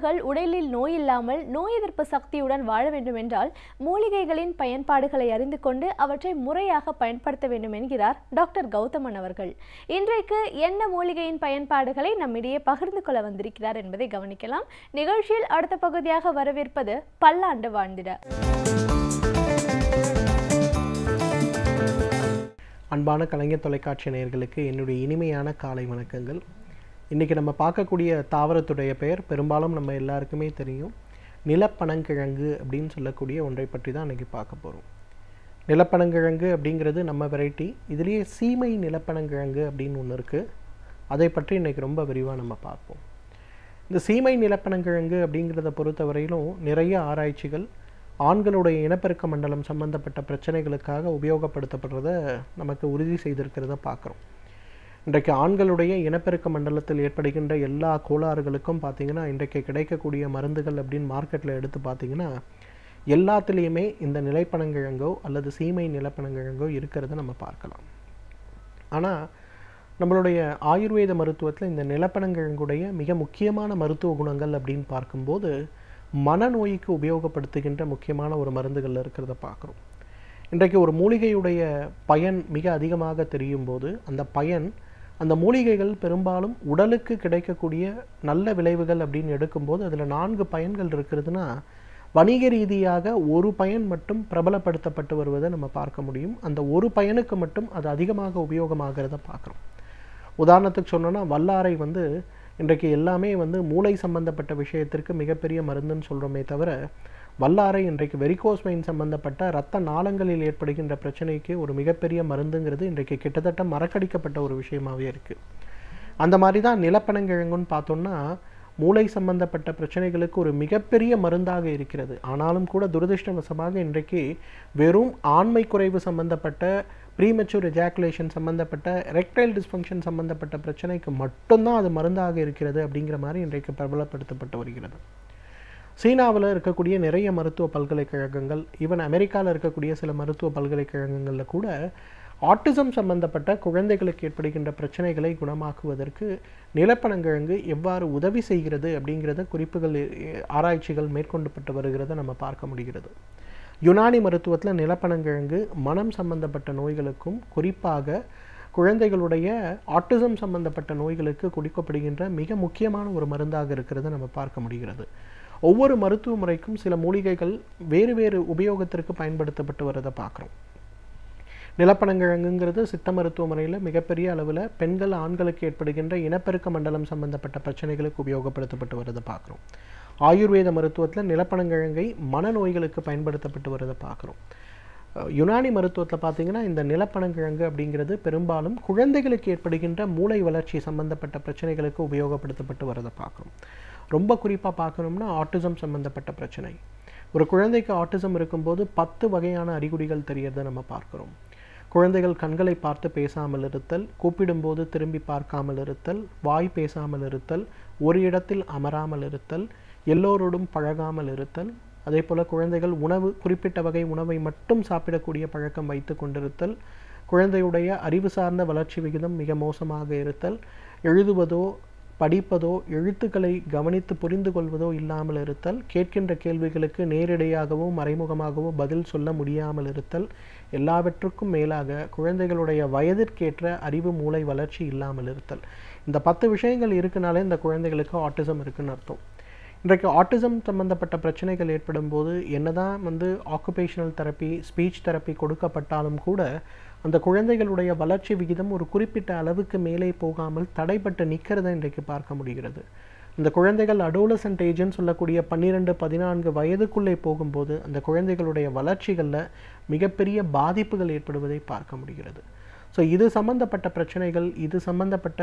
குழந்தைகள் உடலில் நோய் இல்லாமல் நோய் எதிர்ப்பு சக்தியுடன் வாழ வேண்டும் என்றால் மூலிகைகளின் பயன்பாடுகளை அறிந்து கொண்டு அவற்றை முறையாக பயன்படுத்த வேண்டும் என்கிறார் டாக்டர் கௌதமன் அவர்கள். இன்றைக்கு என்ன மூலிகையின் பயன்பாடுகளை நம்மிடையே பகிர்ந்து கொள்ள வந்திருக்கிறார் என்பதை கவனிக்கலாம். நிகழ்ச்சியில் அடுத்த பகுதியாக வரவேற்பது பல்லாண்டு வாழ்ந்திட. அன்பான கலைஞர் தொலைக்காட்சி நேயர்களுக்கு என்னுடைய இனிமையான காலை வணக்கங்கள். இன்றைக்கி நம்ம பார்க்கக்கூடிய தாவரத்துடைய பெயர் பெரும்பாலும் நம்ம எல்லாருக்குமே தெரியும். நிலப்பனங்கிழங்கு அப்படின்னு சொல்லக்கூடிய ஒன்றை பற்றி தான் இன்றைக்கி பார்க்க போகிறோம். நிலப்பனங்கிழங்கு அப்படிங்கிறது நம்ம வெரைட்டி. இதுலேயே சீமை நிலப்பனங்கிழங்கு அப்படின்னு ஒன்று இருக்குது. அதை பற்றி இன்றைக்கி ரொம்ப விரிவாக நம்ம பார்ப்போம். இந்த சீமை நிலப்பனங்கிழங்கு அப்படிங்கிறத பொறுத்தவரையிலும் நிறைய ஆராய்ச்சிகள் ஆண்களுடைய இனப்பெருக்க மண்டலம் சம்பந்தப்பட்ட பிரச்சனைகளுக்காக உபயோகப்படுத்தப்படுறத நமக்கு உறுதி செய்திருக்கிறத பார்க்குறோம். இன்றைக்கு ஆண்களுடைய இனப்பெருக்க மண்டலத்தில் ஏற்படுகின்ற எல்லா கோளாறுகளுக்கும் பார்த்திங்கன்னா இன்றைக்கு கிடைக்கக்கூடிய மருந்துகள் அப்படின்னு மார்க்கெட்டில் எடுத்து பார்த்திங்கன்னா எல்லாத்துலேயுமே இந்த நிலைப்பனங்கிழங்கோ அல்லது சீமை நிலப்பனங்கிழங்கோ இருக்கிறத நம்ம பார்க்கலாம். ஆனால் நம்மளுடைய ஆயுர்வேத மருத்துவத்தில் இந்த நிலப்பனங்கிழங்குடைய மிக முக்கியமான மருத்துவ குணங்கள் அப்படின்னு பார்க்கும்போது மனநோய்க்கு உபயோகப்படுத்துகின்ற முக்கியமான ஒரு மருந்துகளில் இருக்கிறத பார்க்குறோம். இன்றைக்கு ஒரு மூலிகையுடைய பயன் மிக அதிகமாக தெரியும் போது அந்த மூலிகைகள் பெரும்பாலும் உடலுக்கு கிடைக்கக்கூடிய நல்ல விளைவுகள் அப்படின்னு எடுக்கும்போது அதில் 4 பயன்கள் இருக்கிறதுனா வணிக ரீதியாக ஒரு பயன் மட்டும் பிரபலப்படுத்தப்பட்டு வருவதை நம்ம பார்க்க முடியும். அந்த ஒரு பயனுக்கு மட்டும் அது அதிகமாக உபயோகமாகிறத பார்க்குறோம். உதாரணத்துக்கு சொன்னோன்னா வல்லாரை இன்றைக்கு எல்லாமே மூளை சம்பந்தப்பட்ட விஷயத்திற்கு மிகப்பெரிய மருந்துன்னு சொல்கிறோமே தவிர வல்லாரை இன்றைக்கு வெரிகோஸ் வெயின் சம்பந்தப்பட்ட இரத்த நாளங்களில் ஏற்படுகின்ற பிரச்சனைக்கு ஒரு மிகப்பெரிய மருந்துங்கிறது இன்றைக்கு கிட்டத்தட்ட மறக்கடிக்கப்பட்ட ஒரு விஷயமாகவே இருக்குது. அந்த மாதிரி தான் நிலப்பனங்கிழங்குன்னு பார்த்தோம்னா மூளை சம்பந்தப்பட்ட பிரச்சனைகளுக்கு ஒரு மிகப்பெரிய மருந்தாக இருக்கிறது. ஆனாலும் கூட துரதிருஷ்டவசமாக இன்றைக்கு வெறும் ஆண்மை குறைவு சம்பந்தப்பட்ட ப்ரீமெச்சூர் எஜாக்குலேஷன் சம்பந்தப்பட்ட எரெக்டைல் டிஸ்ஃபங்க்ஷன் சம்பந்தப்பட்ட பிரச்சனைக்கு மட்டும்தான் அது மருந்தாக இருக்கிறது அப்படிங்கிற மாதிரி இன்றைக்கு பிரபலப்படுத்தப்பட்டு வருகிறது. சீனாவில் இருக்கக்கூடிய நிறைய மருத்துவ பல்கலைக்கழகங்கள், ஈவன் அமெரிக்காவில் இருக்கக்கூடிய சில மருத்துவ பல்கலைக்கழகங்களில் கூட ஆட்டிசம் சம்பந்தப்பட்ட குழந்தைகளுக்கு ஏற்படுகின்ற பிரச்சனைகளை குணமாக்குவதற்கு நிலப்பனங்கிழங்கு எவ்வாறு உதவி செய்கிறது அப்படிங்கிறத குறிப்புகள் ஆராய்ச்சிகள் மேற்கொள்ளப்பட்டு வருகிறத நம்ம பார்க்க முடிகிறது. யுனானி மருத்துவத்தில் நிலப்பனங்கிழங்கு மனம் சம்பந்தப்பட்ட நோய்களுக்கும் குறிப்பாக குழந்தைகளுடைய ஆட்டிசம் சம்பந்தப்பட்ட நோய்களுக்கு கொடுக்கப்படுகின்ற மிக முக்கியமான ஒரு மருந்தாக இருக்கிறத நம்ம பார்க்க முடிகிறது. ஒவ்வொரு மருத்துவ முறைக்கும் சில மூலிகைகள் வேறு வேறு உபயோகத்திற்கு பயன்படுத்தப்பட்டு வரதை பார்க்குறோம். நிலப்பனங்கிழங்குங்கிறது சித்த மருத்துவ முறையில் மிகப்பெரிய அளவில் பெண்கள் ஆண்களுக்கு ஏற்படுகின்ற இனப்பெருக்க மண்டலம் சம்பந்தப்பட்ட பிரச்சனைகளுக்கு உபயோகப்படுத்தப்பட்டு வரதை பார்க்குறோம். ஆயுர்வேத மருத்துவத்தில் நிலப்பனங்கிழங்கை மனநோய்களுக்கு பயன்படுத்தப்பட்டு வரதை பார்க்குறோம். யுனானி மருத்துவத்தில் பார்த்திங்கன்னா இந்த நிலப்பனங்கிழங்கு அப்படிங்கிறது பெரும்பாலும் குழந்தைகளுக்கு ஏற்படுகின்ற மூளை வளர்ச்சி சம்பந்தப்பட்ட பிரச்சனைகளுக்கு உபயோகப்படுத்தப்பட்டு வரதை பார்க்குறோம். ரொம்ப குறிப்பாக பார்க்கணும்னா ஆட்டிசம் சம்பந்தப்பட்ட பிரச்சனை. ஒரு குழந்தைக்கு ஆட்டிசம் இருக்கும்போது 10 வகையான அறிகுறிகள் தெரியறதை நம்ம பார்க்குறோம். குழந்தைகள் கண்களை பார்த்து பேசாமல் இருத்தல், கூப்பிடும்போது திரும்பி பார்க்காமல் இருத்தல், வாய் பேசாமல் இருத்தல், ஒரு இடத்தில் அமராமல் இருத்தல், எல்லோரோடும் பழகாமல் இருத்தல், அதே போல் குழந்தைகள் குறிப்பிட்ட வகை உணவை மட்டும் சாப்பிடக்கூடிய பழக்கம் வைத்து கொண்டிருத்தல், குழந்தையுடைய அறிவு சார்ந்த வளர்ச்சி விகிதம் மிக மோசமாக இருத்தல், எழுதுவதோ படிப்பதோ எழுத்துக்களை கவனித்து புரிந்து கொள்வதோ இல்லாமல் இருத்தல், கேட்கின்ற கேள்விகளுக்கு நேரடியாகவோ மறைமுகமாகவோ பதில் சொல்ல முடியாமல் இருத்தல், எல்லாவற்றுக்கும் மேலாக குழந்தைகளுடைய வயதிற்கேற்ற அறிவு மூளை வளர்ச்சி இல்லாமல் இருத்தல். இந்த 10 விஷயங்கள் இருக்குனாலே இந்த குழந்தைகளுக்கு ஆட்டிசம் இருக்குன்னு அர்த்தம். இன்றைக்கு ஆட்டிசம் சம்பந்தப்பட்ட பிரச்சனைகள் ஏற்படும் போது என்னதான் ஆக்குபேஷனல் தெரப்பி, ஸ்பீச் தெரப்பி கொடுக்கப்பட்டாலும் கூட அந்த குழந்தைகளுடைய வளர்ச்சி விகிதம் ஒரு குறிப்பிட்ட அளவுக்கு மேலே போகாமல் தடைப்பட்டு நிற்கிறத இன்றைக்கு பார்க்க முடிகிறது. இந்த குழந்தைகள் அடோலசன்ட் ஏஜ்னு சொல்லக்கூடிய 12-14 வயதுக்குள்ளே போகும்போது அந்த குழந்தைகளுடைய வளர்ச்சிகளில் மிகப்பெரிய பாதிப்புகள் ஏற்படுவதை பார்க்க முடிகிறது. ஸோ இது சம்பந்தப்பட்ட பிரச்சனைகள், இது சம்பந்தப்பட்ட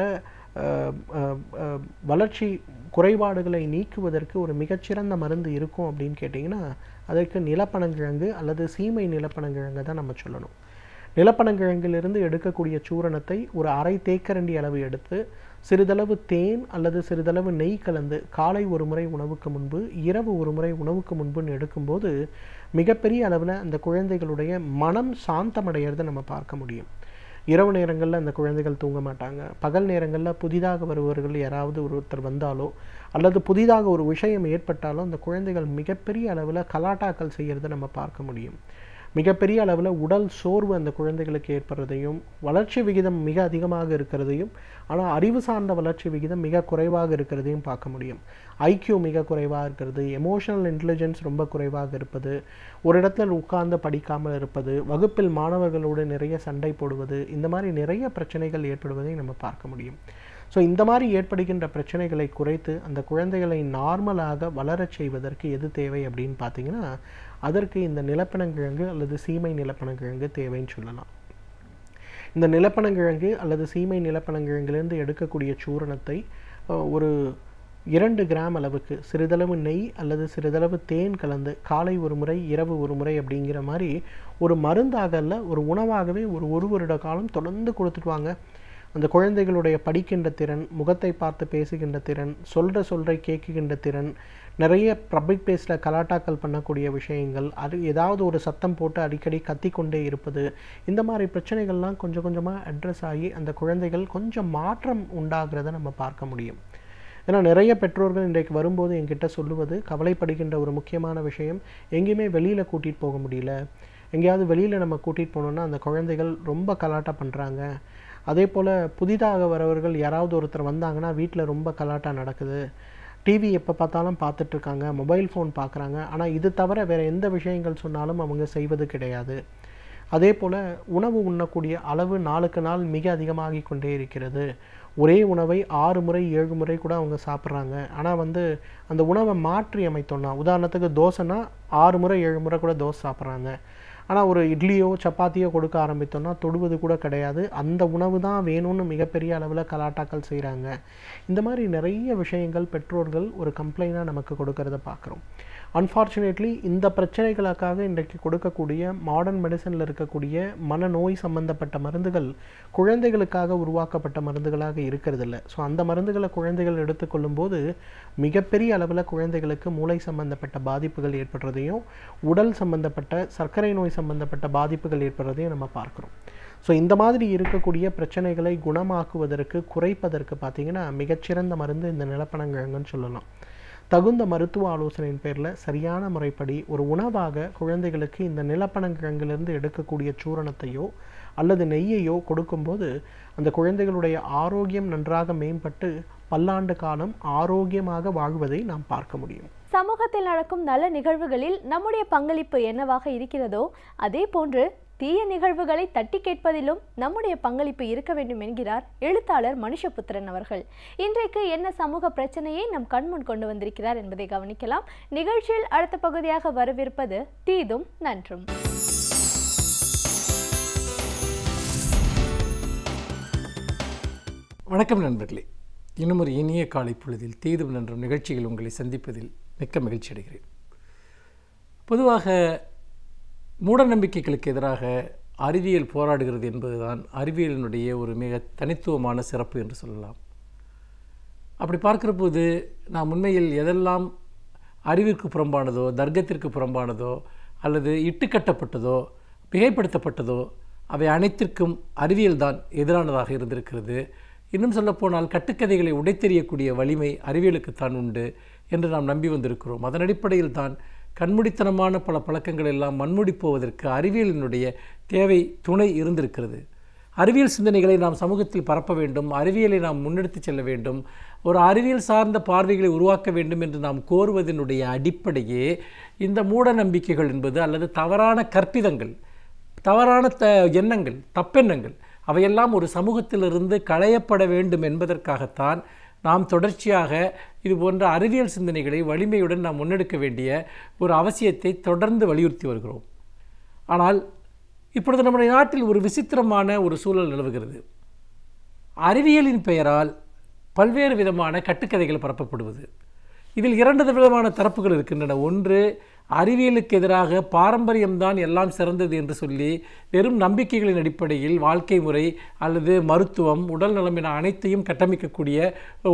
வளர்ச்சி குறைபாடுகளை நீக்குவதற்கு ஒரு மிகச்சிறந்த மருந்து இருக்கும் அப்படின்னு கேட்டிங்கன்னா அதற்கு நிலப்பனங்கிழங்கு அல்லது சீமை நிலப்பனங்கிழங்கு தான் நம்ம சொல்லணும். நிலப்பனங்கிழங்கிலிருந்து எடுக்கக்கூடிய சூரணத்தை ஒரு அரை தேக்கரண்டி அளவு எடுத்து சிறிதளவு தேன் அல்லது சிறிதளவு நெய் கலந்து காலை ஒரு முறை உணவுக்கு முன்பு, இரவு ஒரு முறை உணவுக்கு முன்புன்னு எடுக்கும்போது மிகப்பெரிய அளவில் அந்த குழந்தைகளுடைய மனம் சாந்தமடைகிறத நம்ம பார்க்க முடியும். இரவு நேரங்களில் அந்த குழந்தைகள் தூங்க மாட்டாங்க. பகல் நேரங்களில் புதிதாக வருபவர்கள் யாராவது ஒருத்தர் வந்தாலோ அல்லது புதிதாக ஒரு விஷயம் ஏற்பட்டாலோ அந்த குழந்தைகள் மிகப்பெரிய அளவில் கலாட்டாக்கள் செய்கிறத நம்ம பார்க்க முடியும். மிகப்பெரிய அளவில் உடல் சோர்வு அந்த குழந்தைகளுக்கு ஏற்படுறதையும், வளர்ச்சி விகிதம் மிக அதிகமாக இருக்கிறதையும், ஆனால் அறிவு சார்ந்த வளர்ச்சி விகிதம் மிக குறைவாக இருக்கிறதையும் பார்க்க முடியும். ஐக்யூ மிக குறைவாக இருக்கிறது, எமோஷனல் இன்டெலிஜென்ஸ் ரொம்ப குறைவாக இருப்பது, ஒரு இடத்துல உட்கார்ந்து படிக்காமல் இருப்பது, வகுப்பில் மாணவர்களோடு நிறைய சண்டை போடுவது, இந்த மாதிரி நிறைய பிரச்சனைகள் ஏற்படுவதை நம்ம பார்க்க முடியும். ஸோ இந்த மாதிரி ஏற்படுகின்ற பிரச்சனைகளை குறைத்து அந்த குழந்தைகளை நார்மலாக வளரச் செய்வதற்கு எது தேவை அப்படின்னு பார்த்தீங்கன்னா, அதற்கு இந்த நிலப்பனங்கிழங்கு அல்லது சீமை நிலப்பனங்கிழங்கு தேவைன்னு சொல்லலாம். இந்த நிலப்பனங்கிழங்கு அல்லது சீமை நிலப்பனங்கிழங்கிலிருந்து எடுக்கக்கூடிய சூரணத்தை ஒரு 2 கிராம் அளவுக்கு சிறிதளவு நெய் அல்லது சிறிதளவு தேன் கலந்து காலை ஒரு முறை இரவு ஒரு முறை அப்படிங்கிற மாதிரி ஒரு மருந்தாக அல்ல, ஒரு உணவாகவே ஒரு வருட காலம் தொடர்ந்து கொடுத்துட்டு வாங்க. அந்த குழந்தைகளுடைய படிக்கின்ற திறன், முகத்தை பார்த்து பேசுகின்ற திறன், சொல்றை கேட்குகின்ற திறன், நிறைய பப்ளிக் பிளேஸில் கலாட்டாக்கள் பண்ணக்கூடிய விஷயங்கள், அது ஏதாவது ஒரு சத்தம் போட்டு அடிக்கடி கத்திக்கொண்டே இருப்பது, இந்த மாதிரி பிரச்சனைகள்லாம் கொஞ்சம் கொஞ்சமாக அட்ரஸ் ஆகி அந்த குழந்தைகள் கொஞ்சம் மாற்றம் உண்டாகிறத நம்ம பார்க்க முடியும். ஏன்னா நிறைய பெற்றோர்கள் இன்றைக்கு வரும்போது என்கிட்ட சொல்லுவது, கவலைப்படுகின்ற ஒரு முக்கியமான விஷயம், எங்கேயுமே வெளியில் கூட்டிகிட்டு போக முடியல, எங்கேயாவது வெளியில் நம்ம கூட்டிகிட்டு போனோன்னா அந்த குழந்தைகள் ரொம்ப கலாட்டா பண்ணுறாங்க, அதே போல் புதிதாக வரவர்கள் யாராவது ஒருத்தர் வந்தாங்கன்னா வீட்டில் ரொம்ப கலாட்டா நடக்குது, டிவி எப்போ பார்த்தாலும் பார்த்துட்ருக்காங்க, மொபைல் ஃபோன் பார்க்குறாங்க, ஆனால் இது தவிர வேறு எந்த விஷயங்கள் சொன்னாலும் அவங்க செய்வது கிடையாது. அதே போல் உணவு உண்ணக்கூடிய அளவு நாளுக்கு நாள் மிக அதிகமாகி கொண்டே இருக்கிறது. ஒரே உணவை 6 முறை 7 முறை கூட அவங்க சாப்பிட்றாங்க. ஆனால் அந்த உணவை மாற்றி அமைத்தோன்னா, உதாரணத்துக்கு தோசைனா 6 முறை 7 முறை கூட தோசை சாப்பிட்றாங்க. ஆனால் ஒரு இட்லியோ சப்பாத்தியோ கொடுக்க ஆரம்பித்தோன்னா தொடுவது கூட கிடையாது. அந்த உணவு தான் வேணும்னு மிகப்பெரிய அளவில் கலாட்டாக்கள் செய்கிறாங்க. இந்த மாதிரி நிறைய விஷயங்கள் பெற்றோர்கள் ஒரு கம்ப்ளைண்டாக நமக்கு கொடுக்கறத பார்க்குறோம். அன்ஃபார்ச்சுனேட்லி இந்த பிரச்சனைகளுக்காக இன்றைக்கு கொடுக்கக்கூடிய மாடர்ன் மெடிசனில் இருக்கக்கூடிய மனநோய் சம்பந்தப்பட்ட மருந்துகள் குழந்தைகளுக்காக உருவாக்கப்பட்ட மருந்துகளாக இருக்கிறதில்ல. ஸோ அந்த மருந்துகளை குழந்தைகள் எடுத்துக்கொள்ளும் போது மிகப்பெரிய அளவில் குழந்தைகளுக்கு மூளை சம்பந்தப்பட்ட பாதிப்புகள் ஏற்படுறதையும், உடல் சம்பந்தப்பட்ட சர்க்கரை நோய் சம்பந்தப்பட்ட பாதிப்புகள் ஏற்படுறதையும் நம்ம பார்க்குறோம். ஸோ இந்த மாதிரி இருக்கக்கூடிய பிரச்சனைகளை குணமாக்குவதற்கு, குறைப்பதற்கு பார்த்திங்கன்னா மிகச்சிறந்த மருந்து இந்த நிலப்பனங்கிழங்குன்னு சொல்லலாம். தகுந்த மருத்துவ ஆலோசனையின் பேரில் சரியான முறைப்படி ஒரு உணவாக குழந்தைகளுக்கு இந்த நிலப்பனங்கிழங்கிலிருந்து எடுக்கக்கூடிய சூரணத்தையோ அல்லது நெய்யையோ கொடுக்கும்போது அந்த குழந்தைகளுடைய ஆரோக்கியம் நன்றாக மேம்பட்டு பல்லாண்டு காலம் ஆரோக்கியமாக வாழ்வதை நாம் பார்க்க முடியும். சமூகத்தில் நடக்கும் நல்ல நிகழ்வுகளில் நம்முடைய பங்களிப்பு என்னவாக இருக்கிறதோ அதே போன்று தீய நிகழ்வுகளை தட்டி கேட்பதிலும் நம்முடைய பங்களிப்பு இருக்க வேண்டும் என்கிறார் எழுத்தாளர் மனுஷபுத்திரன் அவர்கள். இன்றைக்கு என்ன சமூக பிரச்சனையை நம் கண்முன் கொண்டு வந்திருக்கிறார் என்பதை கவனிக்கலாம். நிகழ்ச்சியில் அடுத்த பகுதியாக வரவிருப்பது தீதும் நன்றும். வணக்கம் நண்பர்களே, இன்னும் ஒரு இனிய காலை பொழுதில் தீதும் நன்றும் நிகழ்ச்சிகள் உங்களை சந்திப்பதில் மிக்க மகிழ்ச்சி அடைகிறேன். பொதுவாக மூட நம்பிக்கைகளுக்கு எதிராக அறிவியல் போராடுகிறது என்பதுதான் அறிவியலினுடைய ஒரு மிக தனித்துவமான சிறப்பு என்று சொல்லலாம். அப்படி பார்க்கிற போது நாம் உண்மையில் எதெல்லாம் அறிவிற்கு புறம்பானதோ, தர்க்கத்திற்கு புறம்பானதோ அல்லது இட்டுக்கட்டப்பட்டதோ, மிகைப்படுத்தப்பட்டதோ அவை அனைத்திற்கும் அறிவியல் தான் எதிரானதாக இருந்திருக்கிறது. இன்னும் சொல்லப்போனால் கட்டுக்கதைகளை உடைத்தெறியக்கூடிய வலிமை அறிவியலுக்குத்தான் உண்டு என்று நாம் நம்பி வந்திருக்கிறோம். அதன் அடிப்படையில் தான் கண்மூடித்தனமான பல பழக்கங்கள் எல்லாம் மண்மூடி போவதற்கு அறிவியலினுடைய தேவை துணை இருந்திருக்கிறது. அறிவியல் சிந்தனைகளை நாம் சமூகத்தில் பரப்ப வேண்டும், அறிவியலை நாம் முன்னெடுத்து செல்ல வேண்டும், ஒரு அறிவியல் சார்ந்த பார்வைகளை உருவாக்க வேண்டும் என்று நாம் கோருவதனுடைய அடிப்படையே இந்த மூட நம்பிக்கைகள் என்பது அல்லது தவறான கற்பிதங்கள், தவறான எண்ணங்கள், தப்பெண்ணங்கள் அவையெல்லாம் ஒரு சமூகத்திலிருந்து களையப்பட வேண்டும் என்பதற்காகத்தான் நாம் தொடர்ச்சியாக இது போன்ற அறிவியல் சிந்தனைகளை வலிமையுடன் நாம் முன்னெடுக்க வேண்டிய ஒரு அவசியத்தை தொடர்ந்து வலியுறுத்தி வருகிறோம். ஆனால் இப்பொழுது நம்முடைய நாட்டில் ஒரு விசித்திரமான ஒரு சூழல் நிலவுகிறது. அறிவியலின் பெயரால் பல்வேறு விதமான கட்டுக்கதைகள் பரப்பப்படுவது. இதில் 2 விதமான தரப்புகள் இருக்கின்றன. ஒன்று, அறிவியலுக்கு எதிராக பாரம்பரியம்தான் எல்லாம் சிறந்தது என்று சொல்லி வெறும் நம்பிக்கைகளின் அடிப்படையில் வாழ்க்கை முறை அல்லது மருத்துவம், உடல் நலம் என அனைத்தையும் கட்டமைக்கக்கூடிய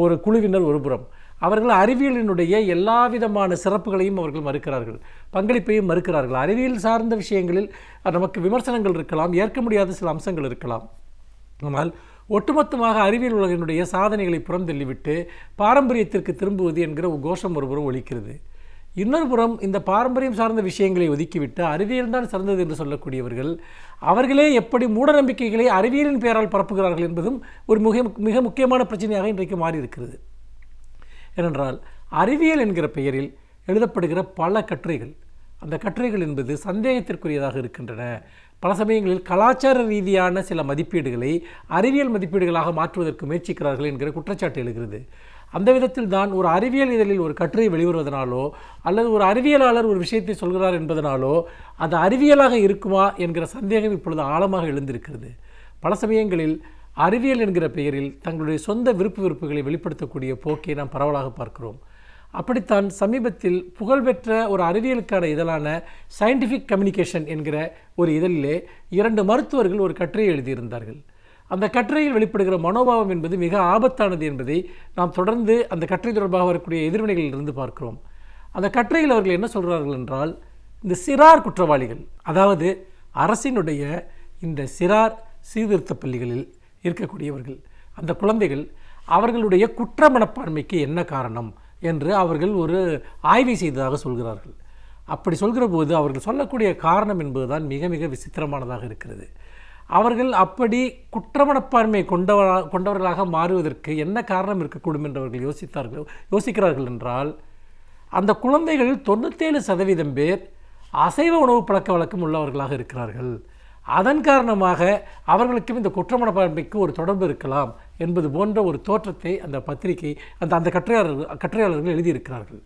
ஒரு குழுவினர் ஒருபுறம். அவர்கள் அறிவியலினுடைய எல்லா விதமான சிறப்புகளையும் அவர்கள் மறுக்கிறார்கள், பங்களிப்பையும் மறுக்கிறார்கள். அறிவியல் சார்ந்த விஷயங்களில் நமக்கு விமர்சனங்கள் இருக்கலாம், ஏற்க முடியாத சில அம்சங்கள் இருக்கலாம். ஆனால் ஒட்டுமொத்தமாக அறிவியல் உலகினுடைய சாதனைகளை புறந்தள்ளிவிட்டு பாரம்பரியத்திற்கு திரும்புவது என்கிற ஒரு கோஷம் ஒருபுறம் ஒலிக்கிறது. இன்னொரு புறம் இந்த பாரம்பரியம் சார்ந்த விஷயங்களை ஒதுக்கிவிட்டு அறிவியல் தான் சிறந்தது என்று சொல்லக்கூடியவர்கள் அவர்களே எப்படி மூட நம்பிக்கைகளை அறிவியலின் பெயரால் பரப்புகிறார்கள் என்பதும் ஒரு மிக முக்கியமான பிரச்சனையாக இன்றைக்கு மாறி இருக்கிறது. ஏனென்றால் அறிவியல் என்கிற பெயரில் எழுதப்படுகிற பல கட்டுரைகள், அந்த கட்டுரைகள் என்பது சந்தேகத்திற்குரியதாக இருக்கின்றன. பல சமயங்களில் கலாச்சார ரீதியான சில மதிப்பீடுகளை அறிவியல் மதிப்பீடுகளாக மாற்றுவதற்கு முயற்சிக்கிறார்கள் என்கிற குற்றச்சாட்டு எழுகிறது. அந்த விதத்தில் தான் ஒரு அறிவியல் இதழில் ஒரு கட்டுரை வெளிவருவதனாலோ அல்லது ஒரு அறிவியலாளர் ஒரு விஷயத்தை சொல்கிறார் என்பதனாலோ அது அறிவியலாக இருக்குமா என்கிற சந்தேகம் இப்பொழுது ஆழமாக எழுந்திருக்கிறது. பல சமயங்களில் அறிவியல் என்கிற பெயரில் தங்களுடைய சொந்த வெறுப்புகளை வெளிப்படுத்தக்கூடிய போக்கை நாம் பரவலாக பார்க்கிறோம். அப்படித்தான் சமீபத்தில் புகழ்பெற்ற ஒரு அறிவியலுக்கான இதழான சயின்டிஃபிக் கம்யூனிகேஷன் என்கிற ஒரு இதழிலே 2 மருத்துவர்கள் ஒரு கட்டுரையை எழுதியிருந்தார்கள். அந்த கட்டுரையில் வெளிப்படுகிற மனோபாவம் என்பது மிக ஆபத்தானது என்பதை நாம் தொடர்ந்து அந்த கட்டுரை தொடர்பாக வரக்கூடிய எதிர்வினைகளிலிருந்து பார்க்கிறோம். அந்த கட்டுரையில் அவர்கள் என்ன சொல்கிறார்கள் என்றால், இந்த சிறார் குற்றவாளிகள், அதாவது அரசினுடைய இந்த சிறார் சீர்திருத்த பள்ளிகளில் இருக்கக்கூடியவர்கள், அந்த குழந்தைகள், அவர்களுடைய குற்ற மனப்பான்மைக்கு என்ன காரணம் என்று அவர்கள் ஒரு ஆய்வை செய்ததாக சொல்கிறார்கள். அப்படி சொல்கிற போது அவர்கள் சொல்லக்கூடிய காரணம் என்பதுதான் மிக மிக விசித்திரமானதாக இருக்கிறது. அவர்கள் அப்படி குற்றமனப்பான்மை கொண்டவர்களாக மாறுவதற்கு என்ன காரணம் இருக்கக்கூடும் என்று அவர்கள் யோசிக்கிறார்கள் என்றால், அந்த குழந்தைகளில் 97% பேர் அசைவ உணவு பழக்க வழக்கம் உள்ளவர்களாக இருக்கிறார்கள். அதன் காரணமாக அவர்களுக்கும் இந்த குற்றமனப்பான்மைக்கு ஒரு தொடர்பு இருக்கலாம் என்பது போன்ற ஒரு தோற்றத்தை அந்த பத்திரிகை அந்த கட்டுரையாளர்கள் எழுதியிருக்கிறார்கள்.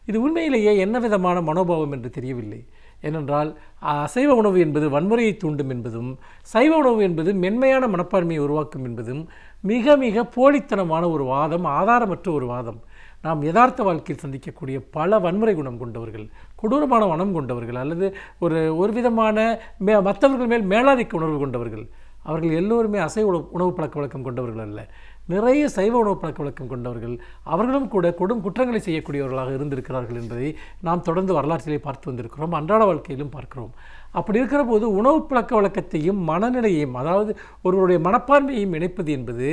இது உண்மையிலேயே என்ன விதமான மனோபாவம் என்று தெரியவில்லை. ஏனென்றால் அசைவ உணவு என்பது வன்முறையை தூண்டும் என்பதும் சைவ உணவு என்பது மென்மையான மனப்பான்மையை உருவாக்கும் என்பதும் மிக மிக போலித்தனமான ஒரு வாதம், ஆதாரமற்ற ஒரு வாதம். நாம் யதார்த்த வாழ்க்கையில் சந்திக்கக்கூடிய பல வன்முறை குணம் கொண்டவர்கள், கொடூரமான மனம் கொண்டவர்கள், அல்லது ஒரு விதமான மற்றவர்கள் மேல் மேலாதிக்க உணர்வு கொண்டவர்கள், அவர்கள் எல்லோருமே அசைவ உணவு பழக்க வழக்கம் கொண்டவர்கள் அல்ல. நிறைய சைவ உணவு பழக்க வழக்கம் கொண்டவர்கள், அவர்களும் கூட கொடும் குற்றங்களை செய்யக்கூடியவர்களாக இருந்திருக்கிறார்கள் என்பதை நாம் தொடர்ந்து வரலாற்றிலே பார்த்து வந்திருக்கிறோம், அன்றாட வாழ்க்கையிலும் பார்க்கிறோம். அப்படி இருக்கிற போது உணவு பழக்க வழக்கத்தையும் மனநிலையையும், அதாவது ஒருவருடைய மனப்பான்மையையும் இணைப்பது என்பது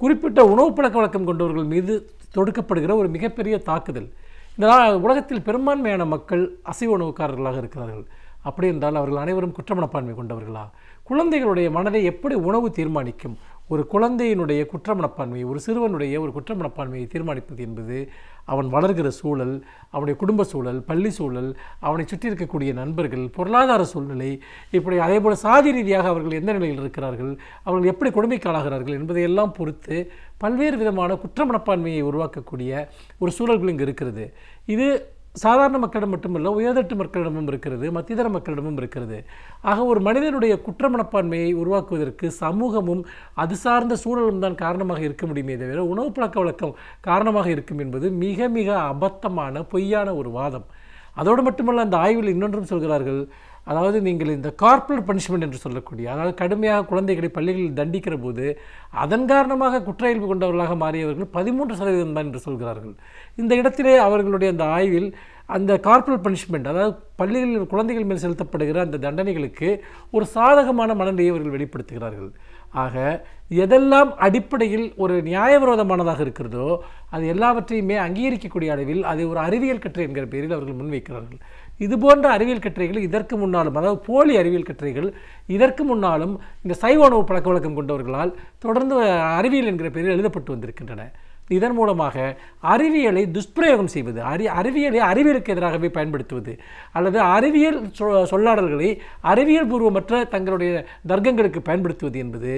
குறிப்பிட்ட உணவு பழக்க வழக்கம் கொண்டவர்கள் மீது தொடுக்கப்படுகிற ஒரு மிகப்பெரிய தாக்குதல். இந்த உலகத்தில் பெரும்பான்மையான மக்கள் அசைவ உணவுக்காரர்களாக இருக்கிறார்கள். அப்படி என்றால் அவர்கள் அனைவரும் குற்ற மனப்பான்மை கொண்டவர்களா? குழந்தைகளுடைய மனதை எப்படி உணவு தீர்மானிக்கும்? ஒரு குழந்தையினுடைய குற்ற மனப்பான்மையை, ஒரு சிறுவனுடைய ஒரு குற்ற மனப்பான்மையை தீர்மானிப்பது என்பது அவன் வளர்கிற சூழல், அவனுடைய குடும்ப சூழல், பள்ளி சூழல், அவனை சுற்றி இருக்கக்கூடிய நண்பர்கள், பொருளாதார சூழ்நிலை, இப்படி அதேபோல் சாதி ரீதியாக அவர்கள் எந்த நிலையில் இருக்கிறார்கள், அவர்கள் எப்படி கொடுமைக்காளாகிறார்கள் என்பதையெல்லாம் பொறுத்து பல்வேறு விதமான குற்ற மனப்பான்மையை உருவாக்கக்கூடிய ஒரு சூழல்கள் இங்கு இருக்கிறது. இது சாதாரண மக்களிடம் மட்டுமல்ல, உயர்தட்டு மக்களிடமும் இருக்கிறது, மத்தியதர மக்களிடமும் இருக்கிறது. ஆக ஒரு மனிதனுடைய குற்ற மனப்பான்மையை உருவாக்குவதற்கு சமூகமும் அது சார்ந்த சூழலும் தான் காரணமாக இருக்க முடியுமே தவிர உணவு பழக்க வழக்கம் காரணமாக இருக்கும் என்பது மிக மிக அபத்தமான பொய்யான ஒரு வாதம். அதோடு மட்டுமல்ல, அந்த ஆய்வில் இன்னொன்றும் சொல்கிறார்கள். அதாவது நீங்கள் இந்த கார்பரல் பனிஷ்மெண்ட் என்று சொல்லக்கூடிய, அதாவது கடுமையாக குழந்தைகளை பள்ளிகளில் தண்டிக்கிற போது அதன் காரணமாக குற்ற இயல்பு கொண்டவர்களாக மாறியவர்கள் 13% தான் என்று சொல்கிறார்கள். இந்த இடத்திலே அவர்களுடைய அந்த ஆய்வில் அந்த கார்பரல் பனிஷ்மெண்ட், அதாவது பள்ளிகளில் குழந்தைகள் மேல் செலுத்தப்படுகிற அந்த தண்டனைகளுக்கு ஒரு சாதகமான மனநிலையை அவர்கள் வெளிப்படுத்துகிறார்கள். ஆக எதெல்லாம் அடிப்படையில் ஒரு நியாயவிரோதமானதாக இருக்கிறதோ அது எல்லாவற்றையுமே அங்கீகரிக்கக்கூடிய அளவில் அதை ஒரு அறிவியல் கட்டுரை என்கிற பெயரில் அவர்கள் முன்வைக்கிறார்கள். இதுபோன்ற அறிவியல் கட்டுரைகள் இதற்கு முன்னாலும், அதாவது போலி அறிவியல் கட்டுரைகள் இதற்கு முன்னாலும் இந்த சைவ உணவு பழக்க வழக்கம் கொண்டவர்களால் தொடர்ந்து அறிவியல் என்கிற பெயரில் எழுதப்பட்டு வந்திருக்கின்றன. இதன் மூலமாக அறிவியலை துஷ்பிரயோகம் செய்வது, அறிவியலை அறிவியலுக்கு எதிராகவே பயன்படுத்துவது, அல்லது அறிவியல் சொல்லாடல்களை அறிவியல் பூர்வமற்ற தங்களுடைய தர்க்கங்களுக்கு பயன்படுத்துவது என்பது